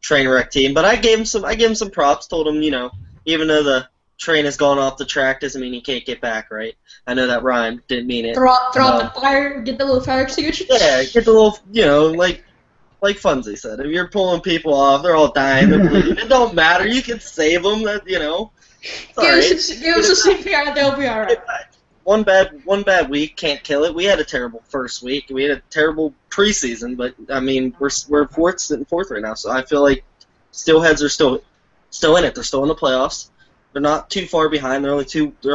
train wreck team, but I gave him some props. Told him, even though the train has gone off the track, doesn't mean he can't get back, right? I know that rhyme, didn't mean it. Throw out the fire, get the little fire extinguisher. Yeah, get the little, like Funzy said, if you're pulling people off, they're all dying, they're bleeding. It don't matter. You can save them. Give them some CPR, they'll be all right. One bad week can't kill it. We had a terrible first week. We had a terrible preseason, but I mean we're sitting fourth right now. So I feel like Steelheads are still in it. They're still in the playoffs. They're not too far behind. They're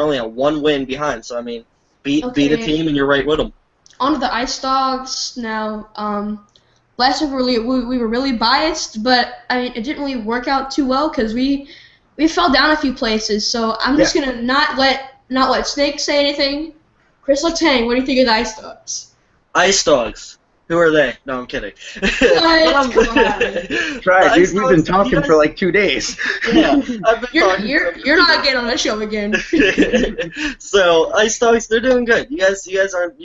only a 1 win behind. So I mean, beat a team and you're right with them. On to the Ice Dogs now. Last week we were really biased, but I mean it didn't really work out too well because we fell down a few places. So I'm just gonna not let Snake say anything. Chris Letang, what do you think of the Ice Dogs? Ice Dogs. Who are they? No, I'm kidding. Try, dude. We've been talking for like 2 days. Yeah, I've been you're not getting on the show again. So Ice Dogs, they're doing good. You guys aren't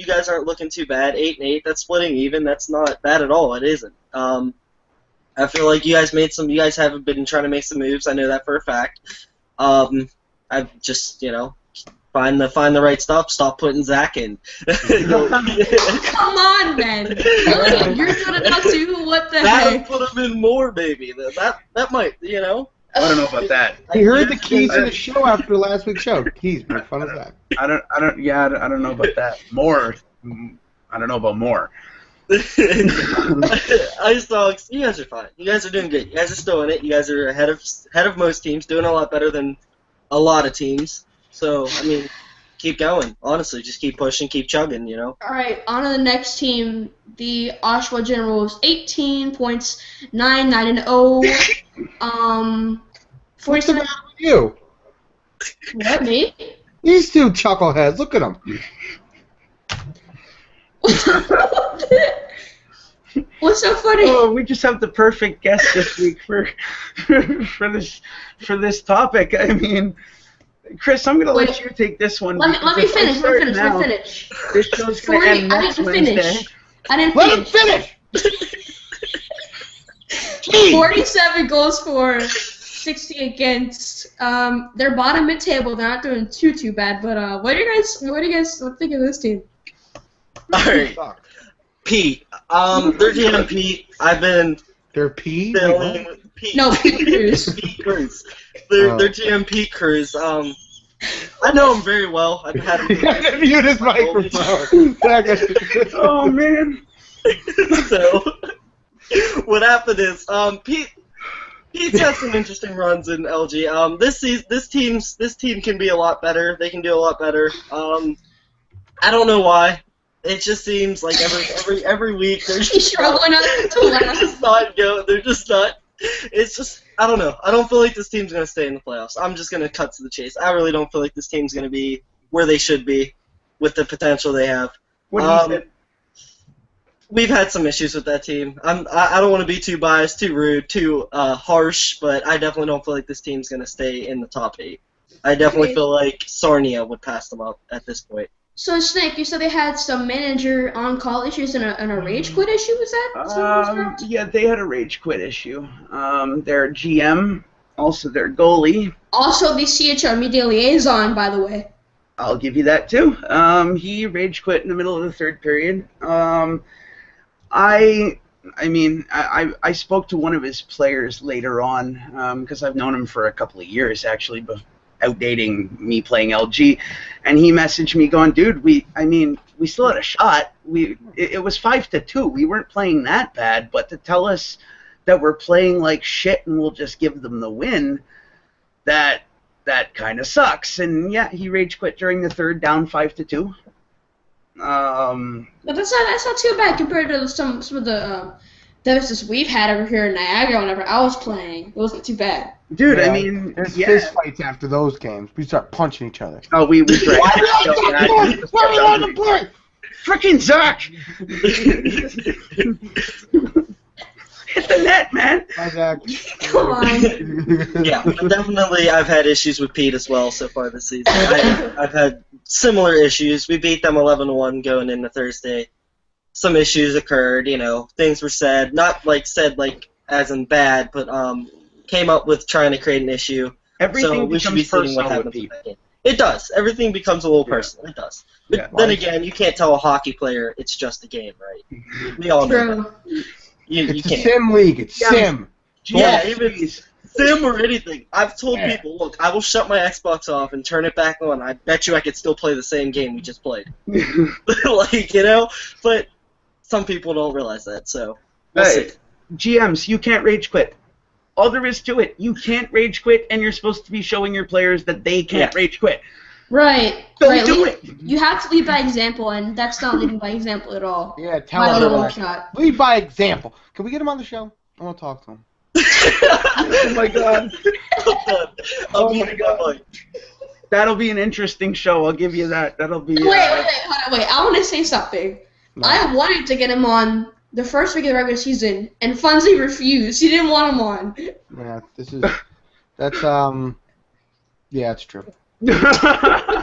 looking too bad. 8-8. That's splitting even. That's not bad at all. It isn't. I feel like you guys haven't been trying to make some moves. I know that for a fact. I've just find the right stuff. Stop putting Zach in. Come on, man. Really? You're doing it now too? What the heck? Put him in more, baby. That might, I don't know about that. He heard the keys in the show after last week's show. Keys, make fun of Zach. I don't know about that. More. I don't know about more. Ice Dogs, you guys are fine. You guys are doing good. You guys are still in it. You guys are ahead of most teams, doing a lot better than a lot of teams. So, I mean, keep going. Honestly, just keep pushing, keep chugging, All right, on to the next team, the Oshawa Generals. 18 points, 9-0. 47. What's with you? What, me? These two chuckleheads, look at them. What's so funny? Oh, we just have the perfect guest this week for this topic. I mean, Chris, I'm going to let you take this one. Let me finish. This show's going to end next Wednesday. I didn't finish. Let him finish! 47 goals for, 60 against. They're bottom mid-table. They're not doing too bad. But what do you guys think of this team? All right, Pete. They're GM Pete. I've been. They're Pete. Pete. No, Pete Cruz. Pete Cruz. They're GM Pete Cruz. I know him very well. I've had him. Mute his microphone. Oh man. So, what happened is, Pete's had some interesting runs in LG. This team can be a lot better. They can do a lot better. I don't know why. It just seems like every week they're just struggling They're just not. It's just, I don't know. I don't feel like this team's gonna stay in the playoffs. I'm just gonna cut to the chase. I really don't feel like this team's gonna be where they should be with the potential they have. What do you say? We've had some issues with that team. I don't want to be too biased, too rude, too harsh, but I definitely don't feel like this team's gonna stay in the top 8. I definitely feel like Sarnia would pass them up at this point. So, Snake, you said they had some manager on-call issues and a rage quit issue, was that? Yeah, they had a rage quit issue. Their GM, also their goalie. Also the CHL media liaison, by the way. I'll give you that, too. He rage quit in the middle of the third period. I spoke to one of his players later on, because I've known him for a couple of years, actually, but outdating me playing LG, and he messaged me going, dude, we still had a shot. It was 5-2. We weren't playing that bad, but to tell us that we're playing like shit and we'll just give them the win, that kind of sucks. And yeah, he rage quit during the third, down 5-2. But that's not too bad compared to some of the deficits we've had over here in Niagara whenever I was playing. It wasn't too bad. Dude, yeah, I mean, there's fist fights after those games. We start punching each other. Oh, we Why are you on the play? Frickin' Zach! the net, man. Hi, Zach. Come on. Yeah, but definitely I've had issues with Pete as well so far this season. I've had similar issues. We beat them 11-1 going into Thursday. Some issues occurred, things were said, not like said like as in bad, but came up with trying to create an issue. Everything so we should be becomes seeing what personal with happens Pete. with that game. It does. Everything becomes a little personal. It does. But then again, you can't tell a hockey player it's just a game, right? We all know that. True. You It's a can't. sim league. It's sim. Yeah, even sim or anything. I've told people, look, I will shut my Xbox off and turn it back on. I bet you I could still play the same game we just played. But some people don't realize that, so we'll see. GMs, you can't rage quit. All there is to it, you can't rage quit, and you're supposed to be showing your players that they can't rage quit. Right. Don't do it. You have to lead by example, and that's not leading by example at all. Yeah, tell My him. long shot. Lead by example. Can we get him on the show? I want to talk to him. Oh my god. Oh my god. That'll be an interesting show, I'll give you that. That'll be... Wait, I want to say something. No. I wanted to get him on the first week of the regular season, and Funsley refused. He didn't want him on. Yeah, yeah, it's true.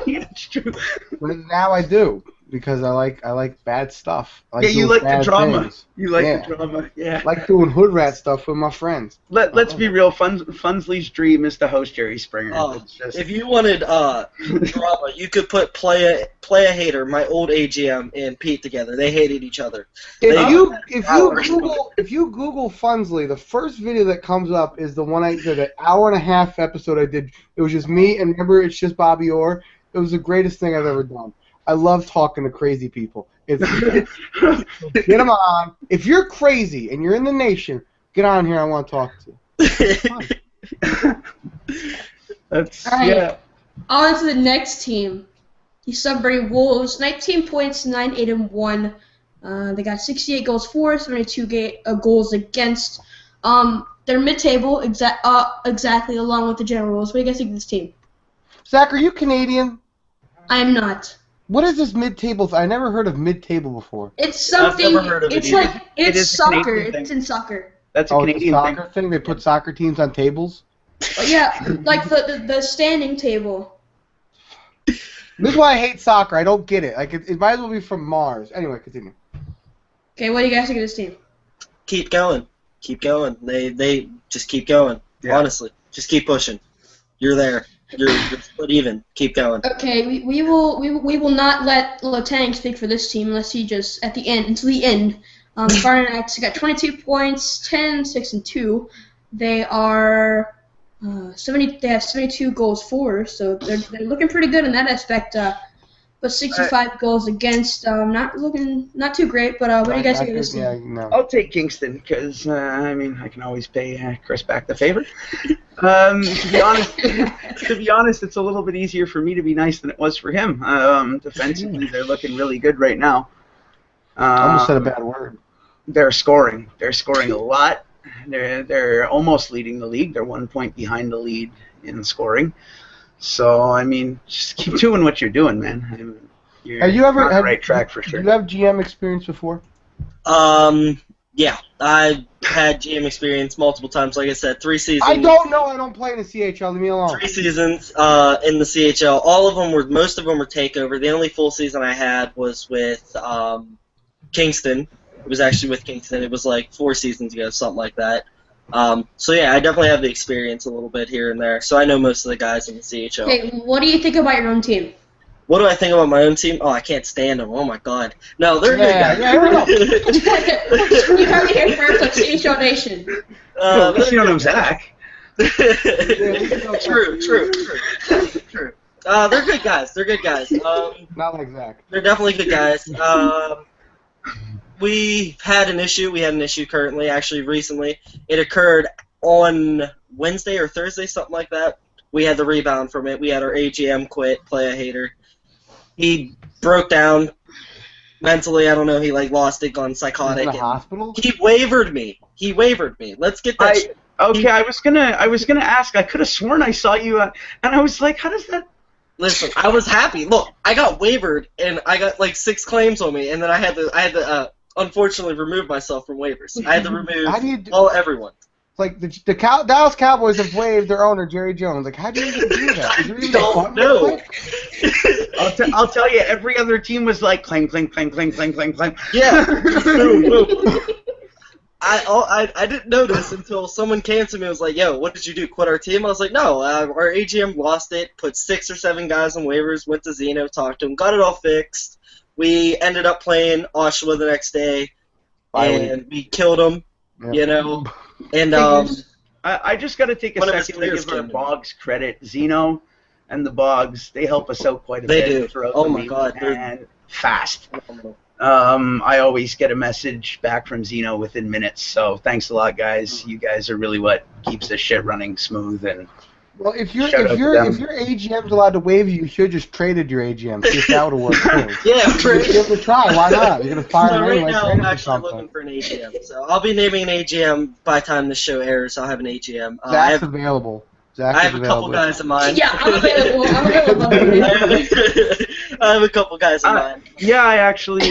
It's true. But now I do because I like bad stuff. I You doing like the bad drama. things. You like Yeah. the drama, yeah. I like doing hood rat stuff with my friends. Let's be real, Funsley's dream is to host Jerry Springer. It's just... If you wanted drama, you could put Play a Hater, my old AGM, and Pete together. They hated each other. If you Google Funsley, the first video that comes up is the one I did, an hour-and-a-half episode I did. It was just me, and remember, it's just Bobby Orr. It was the greatest thing I've ever done. I love talking to crazy people. Get them on. If you're crazy and you're in the nation, get on here. I want to talk to you. That's All right. yeah. On to the next team. The Sudbury Wolves, 19 points, 9-8-1. They got 68 goals for, 72 goals against. They're mid-table, exactly along with the general rules. What do you guys think of this team? Zach, are you Canadian? I am not. What is this mid-table? I never heard of mid-table before. It's something. I've never heard of it It's either. like it's is a soccer. Canadian thing. It's in soccer. That's a It's a Canadian soccer thing. thing. They put soccer teams on tables. But yeah, like the standing table. This is why I hate soccer. I don't get it. Like it might as well be from Mars. Anyway, continue. Okay, what do you guys think of this team? Keep going. Keep going. They just keep going. Yeah. Honestly, just keep pushing. You're there. You're split even. Keep going. Okay, we will not let Letang speak for this team unless he just at the end until the end. Barnett's got 22 points, 10, 6, and 2. They are 70. They have 72 goals for, so they're looking pretty good in that aspect. But 65 goals against, not too great. But what do you guys think of this team? Yeah, no. I'll take Kingston because I can always pay Chris back the favor. To be honest, it's a little bit easier for me to be nice than it was for him. Defensively, they're looking really good right now. I almost said a bad word. They're scoring. They're scoring a lot. They're almost leading the league. They're 1 point behind the lead in scoring. So just keep doing what you're doing, man. You're Have you ever on the right track for sure. Do you have GM experience before? Yeah, I had GM experience multiple times. Like I said, 3 seasons. I don't know. I don't play in the CHL. Leave me alone. 3 seasons in the CHL. Most of them were takeover. The only full season I had was with Kingston. It was actually with Kingston. It was like 4 seasons ago, something like that. So yeah, I definitely have the experience a little bit here and there. So I know most of the guys in the CHL. Okay, what do you think about your own team? What do I think about my own team? Oh, I can't stand them. Oh my god. No, they're good guys. Yeah, here we go. You heard me here first on CHL Nation. At least you don't know Zach. True. They're good guys. Not like Zach. They're definitely good guys. We had an issue currently, actually recently. It occurred on Wednesday or Thursday, something like that. We had the rebound from it. We had our AGM quit, Play a Hater. He broke down mentally. I don't know. He lost it, gone psychotic. In the hospital? He wavered me. Let's get that. I was gonna ask. I could have sworn I saw you, and I was like, how does that? Listen, I was happy. Look, I got wavered, and I got 6 claims on me, and then I had to unfortunately remove myself from waivers. I had to remove How do you do, everyone. like the Dallas Cowboys have waived their owner Jerry Jones. Like, how do you even do that? Is there even a Don't button know. real quick? I'll tell you, every other team was like claim, claim, claim, claim, claim, claim, claim. Yeah. Boom, boom. I didn't notice until someone came to me and was like, yo, what did you do, quit our team? I was like, no, our AGM lost it, put 6 or 7 guys on waivers, went to Zeno, talked to him, got it all fixed. We ended up playing Oshawa the next day, and we killed him, you know. And I just got to take a second to give our Bogs credit. Zeno and the Bogs, they help us out quite a bit. They do. Throughout Oh, the my week, God. and fast. I always get a message back from Zeno within minutes, so thanks a lot, guys. You guys are really what keeps this shit running smooth. And well, if your AGM's allowed to waive you should just traded your AGM. See if that would work too. Yeah, right. You have to try. Why not? You're gonna fire him right anyway. now, Trade I'm him for actually something. looking for an AGM. So I'll be naming an AGM by the time the show airs. I'll have an AGM. Zach's available. I have a couple guys in mind. Yeah, I'm available. I have a couple guys in mind. Yeah, I actually,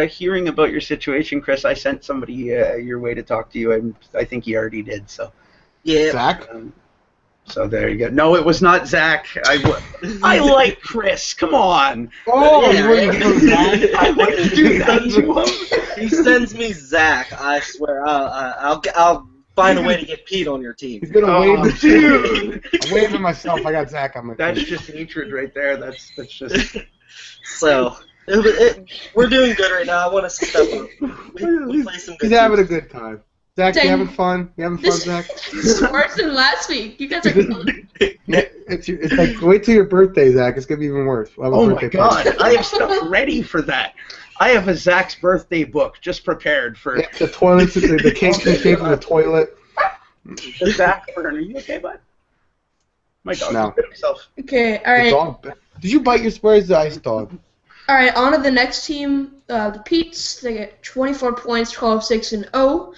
hearing about your situation, Chris, I sent somebody your way to talk to you. I think he already did, so. Yeah. Zach? So there you go. No, it was not Zach. I like Chris. Come on. Oh, Yeah, you wouldn't give him Zach? I wouldn't do that to him. He sends me Zach. I swear. I'll find a way to get Pete on your team. He's gonna waive him. Dude. I'm waving myself. I got Zach on my team. That's just hatred right there. That's just. So we're doing good right now. I want to step up. We play some good. He's having a teams. good time. Zach, you having fun? You having fun, Zach? This is worse than last week. You guys are fun. Yeah, it's like wait till your birthday, Zach. It's gonna be even worse. We'll have a Oh my birthday God! party. I have stuff ready for that. I have a Zach's birthday book just prepared for. Yeah, the toilets, the cake's in the shape of a toilet. Zach, are you okay, bud? My dog No. bit himself. Okay, all The right. dog. Did you bite your Where's the ice dog? All right, on to the next team, the Pete's. They get 24 points, 12-6-0,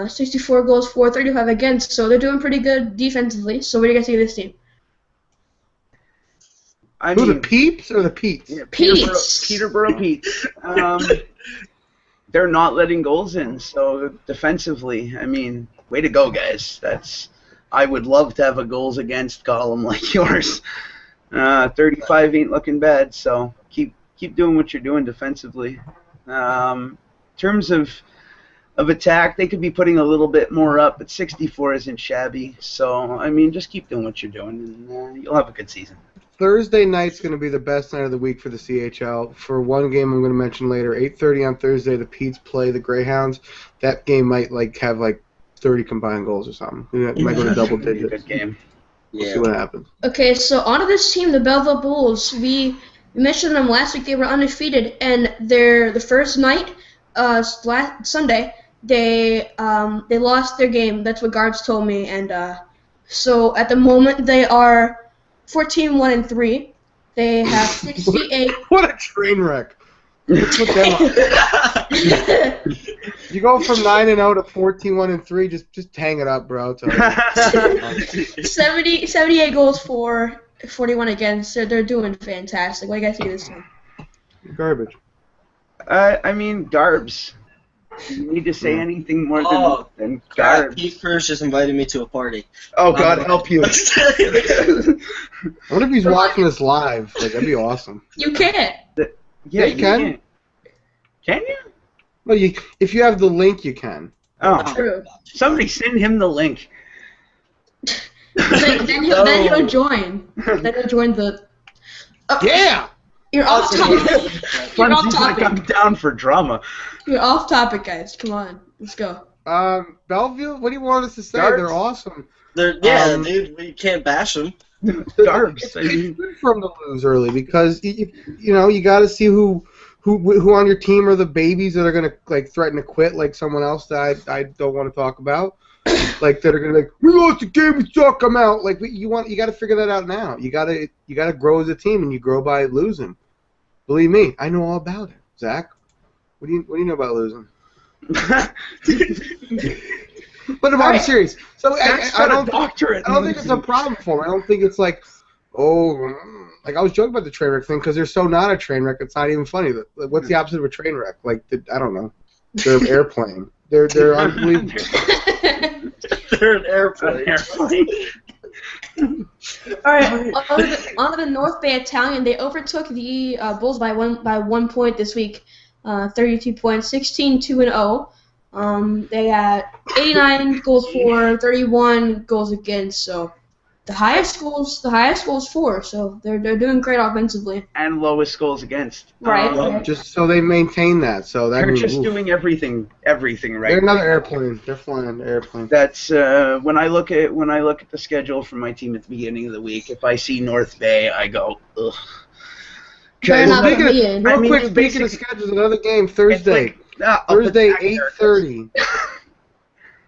64 goals for, 35 against. So they're doing pretty good defensively. So what do you guys think of this team? I Who, mean, the Peeps or the Pete's? yeah, Pete's. Peterborough Pete's. They're not letting goals in, so defensively, I mean, way to go, guys. I would love to have a goals against column like yours. 35 ain't looking bad, so keep doing what you're doing defensively. In terms of attack, they could be putting a little bit more up, but 64 isn't shabby. So, I mean, just keep doing what you're doing, and you'll have a good season. Thursday night's going to be the best night of the week for the CHL. For one game I'm going to mention later, 8:30 on Thursday, the Pete's play the Greyhounds. That game might have 30 combined goals or something. It might go to double digits. Good game. We'll see what happens. Okay, so on to this team, the Belleville Bulls. We mentioned them last week. They were undefeated, and the first night, last Sunday, they lost their game. That's what guards told me, and so at the moment they are 14-1-3. They have 68. What a train wreck. Let's put them up. You go from 9-0 to 14-1-3. Just hang it up, bro. 78 goals for, 41 against. They're doing fantastic. What do you guys think of this team? Garbage. I mean, Garbs. You need to say anything more than God, Garbs. Pete Cruz just invited me to a party. Oh, God help you. I wonder if he's watching this live. That'd be awesome. You can't. Yeah, you can. Can you? Well, if you have the link, you can. Oh, True. somebody send him the link. Then he'll join. Then he'll join the. Yeah. You're off topic. You're off Funzy's like, I'm topic. down for drama. You're off topic, guys. Come on, let's go. Belleville, what do you want us to say? Garbs. They're awesome. Dude, we can't bash them. Garbs. I mean, It's good for them to lose early because you got to see who on your team are the babies that are gonna threaten to quit like someone else that I don't want to talk about. That are gonna be like, we lost the game, we suck, I'm out. You got to figure that out now. You got to grow as a team, and you grow by losing. Believe me, I know all about it. Zach, what do you know about losing? But I'm serious. So I don't think it's a problem for him. I don't think it's I was joking about the train wreck thing because they're so not a train wreck. It's not even funny. What's the opposite of a train wreck? I don't know. They're an airplane. They're unbelievable. They're an airplane. All right, on to the North Bay Italian. They overtook the Bulls by 1 point this week, 32 points, 16-2-0. They had 89 goals for, 31 goals against. So the highest goals 4. So they're doing great offensively. And lowest goals against. Right. Just so they maintain that. So that They're means, just doing everything right. They're another airplane. They're flying an airplane. That's when I look at the schedule for my team at the beginning of the week. If I see North Bay, I go ugh. They're not Speaking gonna be in. real quick, speaking of schedules, another game Thursday. Thursday 8:30.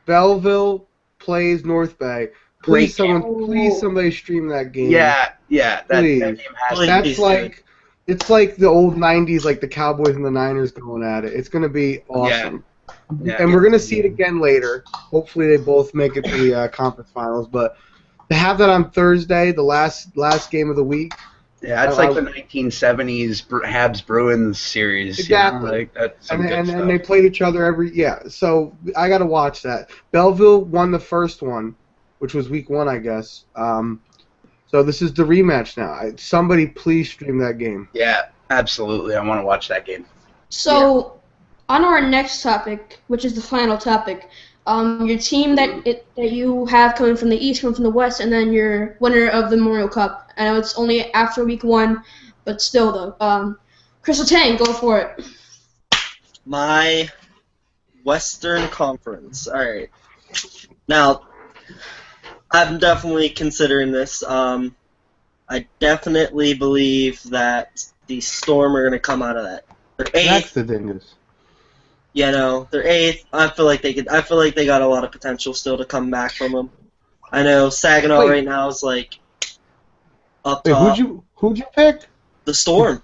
Belleville plays North Bay. Please somebody stream that game. Yeah, that game has to. That's like it's like the old '90s, like the Cowboys and the Niners going at it. It's gonna be awesome. Yeah. And we're gonna see it again later. Hopefully they both make it to the conference finals. But to have that on Thursday, the last game of the week. Yeah, it's like the 1970s Habs Bruins series. Exactly. Like that's some good and stuff. they played each other so I got to watch that. Belleville won the first one, which was week 1, I guess. So this is the rematch now. Somebody please stream that game. Yeah, absolutely. I want to watch that game. So on our next topic, which is the final topic, your team that you have coming from the East, coming from the West, and then your winner of the Memorial Cup. I know it's only after week 1, but still though. Crystal Tang, go for it. My Western Conference. All right. Now, I'm definitely considering this. I definitely believe that the Storm are going to come out of that. They're 8th. That's the dingus. You know, they're 8th. I feel like they got a lot of potential still to come back from them. I know Saginaw right now is like up top. Who'd you pick? The Storm.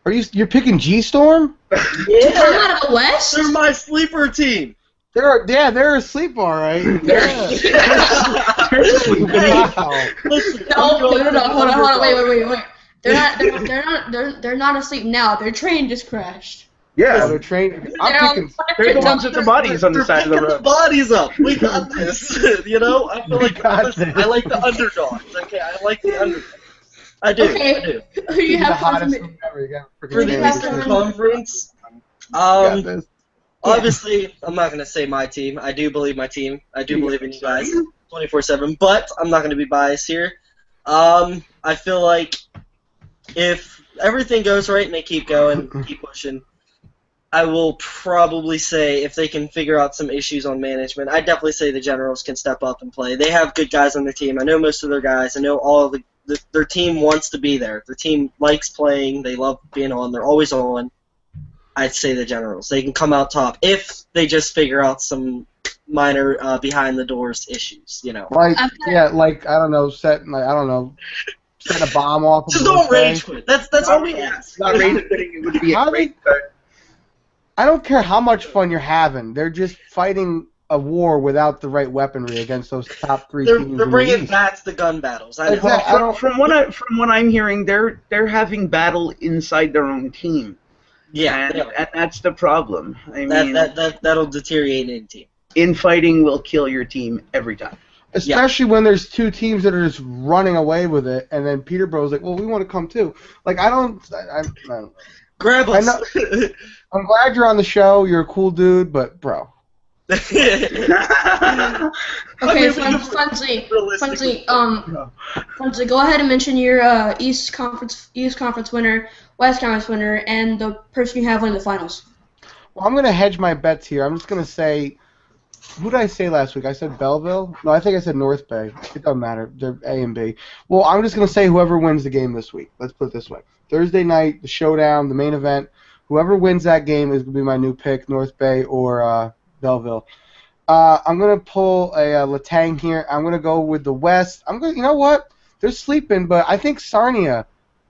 You're picking G Storm? To come out of the West? They're my sleeper team. They're asleep, all right. Yeah. Wow. Listen, No. Hold on. Wait. They're not asleep now. Their train just crashed. Yeah, They're trained. they're the ones with the bodies on the side of the road. The bodies up. We got this. You know, I feel like I like the underdogs. Okay, I like the underdogs. I do. Okay. I do. Who you have hottest coming? thing ever. You got For the Western Conference, obviously, I'm not gonna say my team. I do believe my team. I do believe in you guys, 24/7. But I'm not gonna be biased here. I feel like if everything goes right and they keep going, keep pushing, I will probably say if they can figure out some issues on management, I definitely say the Generals can step up and play. They have good guys on their team. I know most of their guys. I know all of their team wants to be there. Their team likes playing. They love being on. They're always on. I'd say the Generals. They can come out top if they just figure out some minor behind the doors issues. You know. Like I don't know, set a bomb off. Just don't rage quit. That's all we ask. Not rage quitting. It would be a great start. I don't care how much fun you're having. They're just fighting a war without the right weaponry against those top 3 teams. They're bringing back the gun battles. From what I'm hearing, they're having battle inside their own team. Yeah, and that's the problem. I mean, that'll deteriorate any team. Infighting will kill your team every time. Especially when there's 2 teams that are just running away with it, and then Peterborough's like, well, we want to come too. Like, I don't Grab us. I'm glad you're on the show. You're a cool dude, but bro. Okay, Funzy, go ahead and mention your East Conference winner, West Conference winner, and the person you have winning the finals. Well, I'm gonna hedge my bets here. I'm just gonna say, who did I say last week? I said Belleville. No, I think I said North Bay. It doesn't matter. They're A and B. Well, I'm just gonna say whoever wins the game this week. Let's put it this way: Thursday night, the showdown, the main event. Whoever wins that game is gonna be my new pick, North Bay or Belleville. I'm gonna pull a Latang here. I'm gonna go with the West. You know what? They're sleeping, but I think Sarnia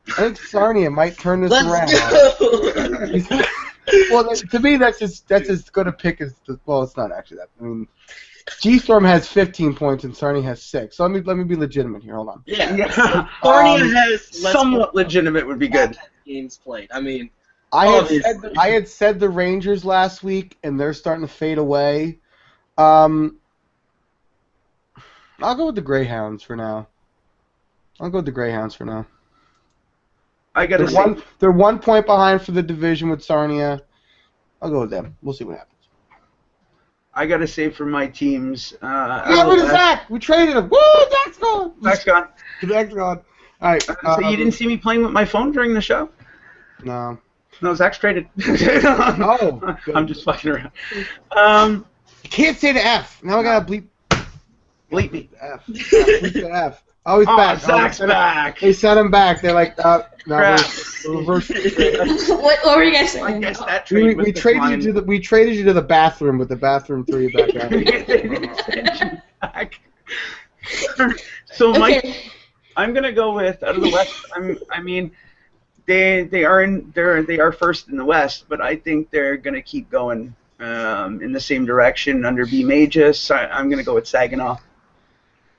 might turn this around. Go. Well, to me, that's as good a pick as well. It's not actually that. I mean, G-Storm has 15 points and Sarnia has 6. So let me be legitimate here. Hold on. Yeah. Sarnia has somewhat legitimate would be good. Games played. I mean, I had said the Rangers last week, and they're starting to fade away. I'll go with the Greyhounds for now. I gotta say, They're 1 point behind for the division with Sarnia. I'll go with them. We'll see what happens. I gotta say for my teams. Got rid of Zach. We traded him. Woo! Zach's gone. Zach's gone. Zach's gone. All right. So you didn't see me playing with my phone during the show? No. No, Zach's traded. Oh. I'm just fucking around. You can't say the F. Now I gotta bleep. Bleep me. The F. Bleep the F. Oh, he's back. Zach's back. They sent him back. They're like, no, Crap. reverse. What were you guys saying? I guess that trade We traded you to the bathroom, but the bathroom threw you back out. They didn't send you back. So Okay. I'm gonna go with out of the West. They are first in the West, but I think they're gonna keep going in the same direction under B. Magus. I'm gonna go with Saginaw.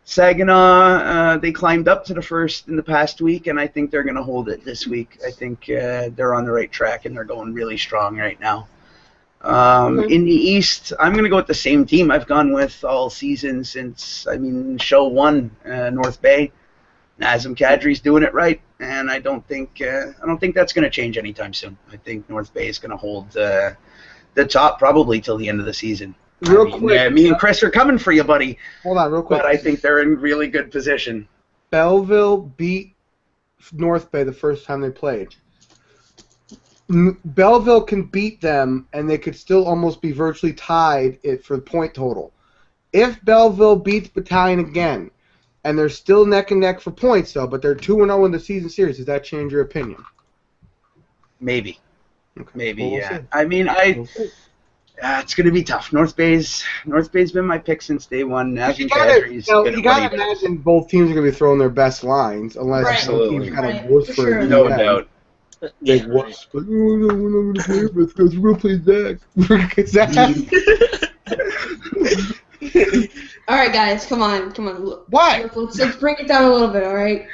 Saginaw, they climbed up to the first in the past week, and I think they're going to hold it this week. I think they're on the right track, and they're going really strong right now. In the East, I'm going to go with the same team I've gone with all season since, show one, North Bay. Nazem Kadri's doing it right, and I don't think that's going to change anytime soon. I think North Bay is going to hold the top probably till the end of the season. Quick. Me and Chris are coming for you, buddy. Hold on, real quick. But I think they're in really good position. Belleville beat North Bay the first time they played. Belleville can beat them, and they could still almost be virtually tied for the point total. If Belleville beats Battalion again, and they're still neck and neck for points, though, but they're 2-0 in the season series, does that change your opinion? Maybe. Okay. Maybe, Well, we'll yeah. We'll see. It's going to be tough. North Bay's been my pick since day one. You gotta imagine both teams are going to be throwing their best lines, unless one team's kind of worse for it. No doubt. Like, what? We're not going to play with because we're going to play Zach. All right, guys, come on. What? Let's bring it down a little bit, all right?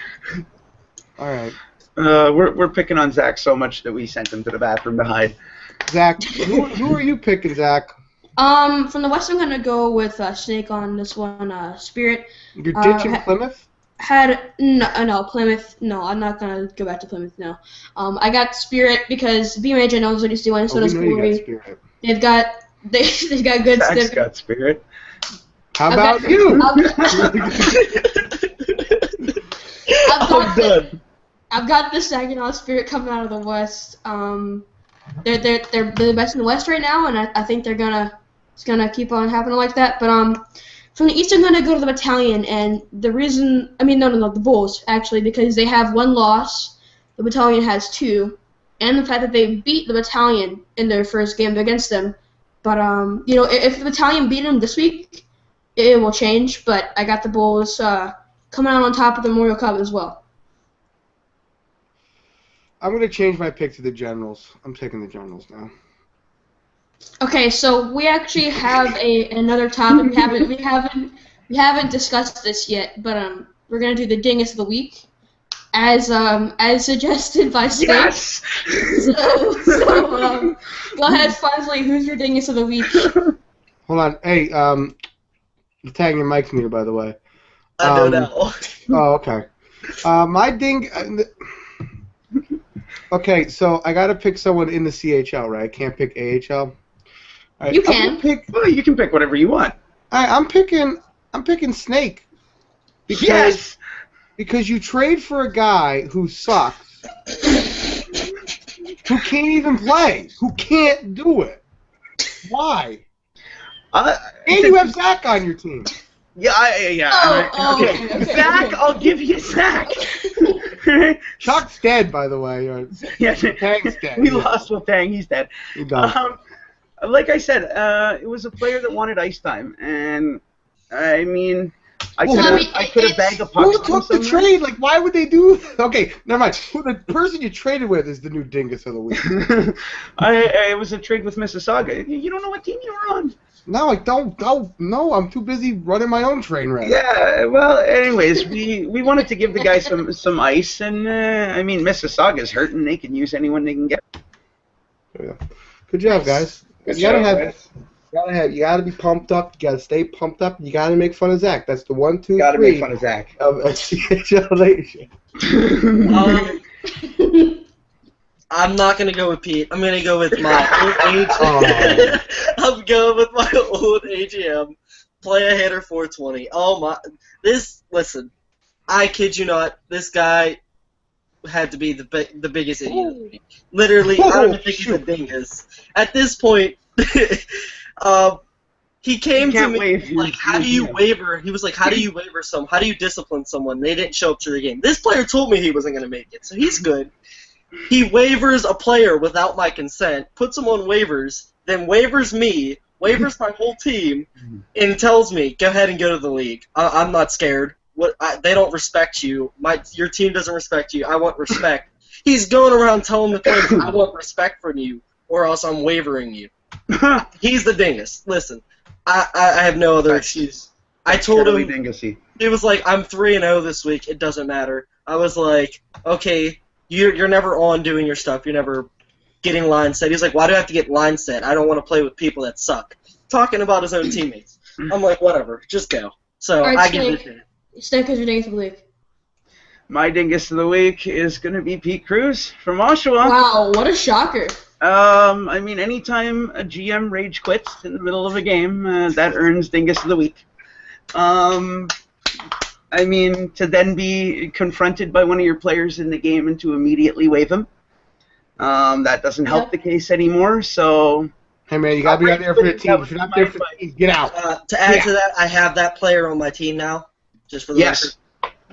All right. We're picking on Zach so much that we sent him to the bathroom to hide. Zach, who are you picking, Zach? From the West, I'm gonna go with Snake on this one. Spirit. You're ditching Plymouth? No, Plymouth. No, I'm not gonna go back to Plymouth. No. I got Spirit because BMAJ knows what he's doing. So does Glory. They've got good. Zach's got Spirit. How about you? I've got the Saginaw Spirit coming out of the West. They're the best in the West right now, and I think it's gonna keep on happening like that. But from the East, I'm gonna go to the Battalion, and the reason the Bulls actually, because they have one loss, the Battalion has two, and the fact that they beat the Battalion in their first game against them. But if the Battalion beat them this week, it will change. But I got the Bulls coming out on top of the Memorial Cup as well. I'm going to change my pick to the Generals. I'm taking the Generals now. Okay, so we actually have another topic. We haven't discussed this yet, but we're gonna do the Dingus of the Week, as suggested by Snake. Yes. So go ahead, Fonsley. Who's your Dingus of the Week? Hold on. Hey, you're tagging your mic's muted, by the way. I don't know. Oh, okay. My ding. Okay, so I gotta pick someone in the CHL, right? I can't pick AHL. Right, you can. You can pick whatever you want. I'm picking Snake. Because you trade for a guy who sucks, who can't even play, who can't do it. Why? And you have Zach on your team. Yeah. Okay. Zach, I'll give you Zach. Chuck's dead, by the way. Yeah, Tang's dead. We lost with Tang. He's dead. He's done. Like I said, it was a player that wanted ice time, and I could have bagged a puck. Who took the trade? Like, why would they do? Okay, never mind. The person you traded with is the new Dingus of the Week. It was a trade with Mississauga. You don't know what team you were on. No, I don't. No, I'm too busy running my own train wreck. Yeah, well, anyways, we wanted to give the guy some ice, and Mississauga's hurting. They can use anyone they can get. There we go. Good job, guys. You gotta be pumped up. You gotta stay pumped up. You gotta make fun of Zach. That's the 1, 2, 3. Gotta make fun of Zach. Of CHL Nation. I'm not gonna go with Pete. I'm gonna go with my old age. I'm going with my old AGM. Play a hitter 420. Oh my! Listen. I kid you not. This guy had to be the biggest idiot of the week. Literally, I don't even think he's a dingus. At this point, he came to me like, "How do you waiver?" He was like, "How do you waiver someone? How do you discipline someone? They didn't show up to the game." This player told me he wasn't going to make it, so he's good. He waivers a player without my consent, puts him on waivers, then waivers me, waivers my whole team, and tells me, "Go ahead and go to the league. I'm not scared. They don't respect you. Your team doesn't respect you. I want respect." He's going around telling the players, "I want respect from you, or else I'm waivering you." He's the dingus. Listen, I have no other excuse. I told him. Dingusy. He was like, "I'm 3-0 this week. It doesn't matter." I was like, "Okay, you're never on doing your stuff. You're never getting line set." He's like, "Why do I have to get line set? I don't want to play with people that suck." Talking about his own teammates. I'm like, whatever, just go. So right, I give it to him. Snake is your dingus of the week. My dingus of the week is going to be Pete Cruz from Oshawa. Wow, what a shocker. I mean, anytime a GM rage quits in the middle of a game, that earns dingus of the week. I mean, to then be confronted by one of your players in the game and to immediately waive him, that doesn't help the case anymore, so... Hey, man, you got to be out there for the team. If you're not there for the team, get out. To add to that, I have that player on my team now, just for the record.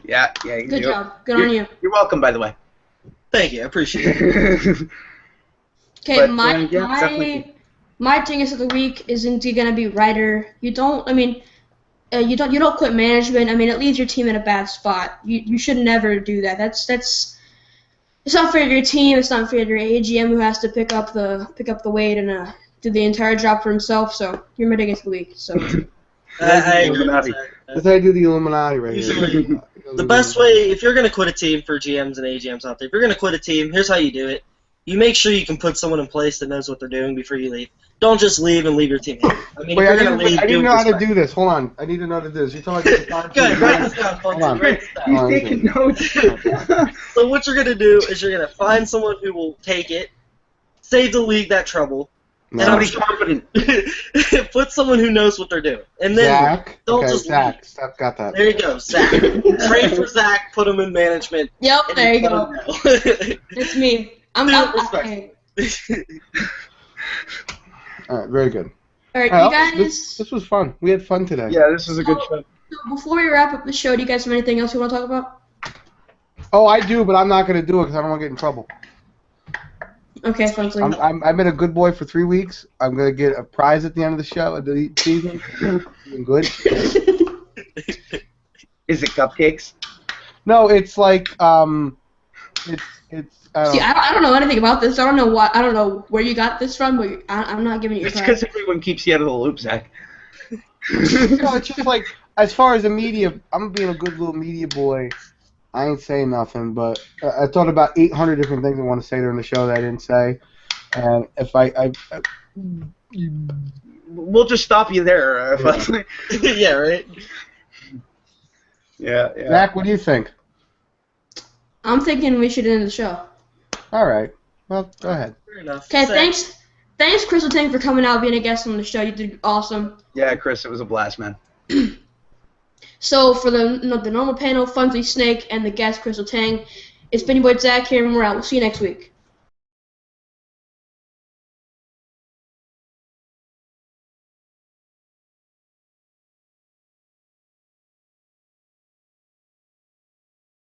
Yeah. Good job. Good on you. You're welcome, by the way. Thank you. I appreciate it. Okay, my dingus of the week is indeed going to be Ryder. You don't quit management. I mean, it leaves your team in a bad spot. You should never do that. It's not fair to your team. It's not fair to your AGM who has to pick up the weight and do the entire job for himself. So you're my dingus of the week. So I agree. That's how I do the Illuminati right here. The best way, if you're going to quit a team for GMs and AGMs out there, if you're going to quit a team, here's how you do it. You make sure you can put someone in place that knows what they're doing before you leave. Don't just leave and leave your team. I mean, Wait, if you're going to leave, I need to know how to do this. Hold on. I need to know how to do this. You're talking about Good, write this down, Fonzie. Write this down. He's taking notes. So what you're going to do is you're going to find someone who will take it, save the league that trouble, Somebody confident. put someone who knows what they're doing. And then Zach. don't Okay, just Zach. leave. Steph got that. There you go, Zach. Trade for Zach, put him in management. Yep, there you go. go. It's me. Respect. All right, very good. All right, All you right, guys. This was fun. We had fun today. Yeah, this was a good show. So before we wrap up the show, do you guys have anything else you want to talk about? Oh, I do, but I'm not going to do it because I don't want to get in trouble. Okay, Fonzie. I've been a good boy for 3 weeks. I'm going to get a prize at the end of the show, at the season. Doing good. Is it cupcakes? No, it's like it's. I don't know anything about this. I don't know where you got this from, but I'm not giving you a It's prize. because everyone keeps you out of the loop, Zach. It's just like, as far as the media, I'm being a good little media boy. I ain't saying nothing, but I thought about 800 different things I want to say during the show that I didn't say. And if we'll just stop you there. Yeah, right? Yeah. Zach, what do you think? I'm thinking we should end the show. All right. Well, go ahead. Fair enough. Okay, thanks, Crystal Tang, for coming out, being a guest on the show. You did awesome. Yeah, Chris, it was a blast, man. So for the normal panel, Fonzie, Snake, and the guest, Crystal Tang, it's been your boy Zach here, and we're out. We'll see you next week.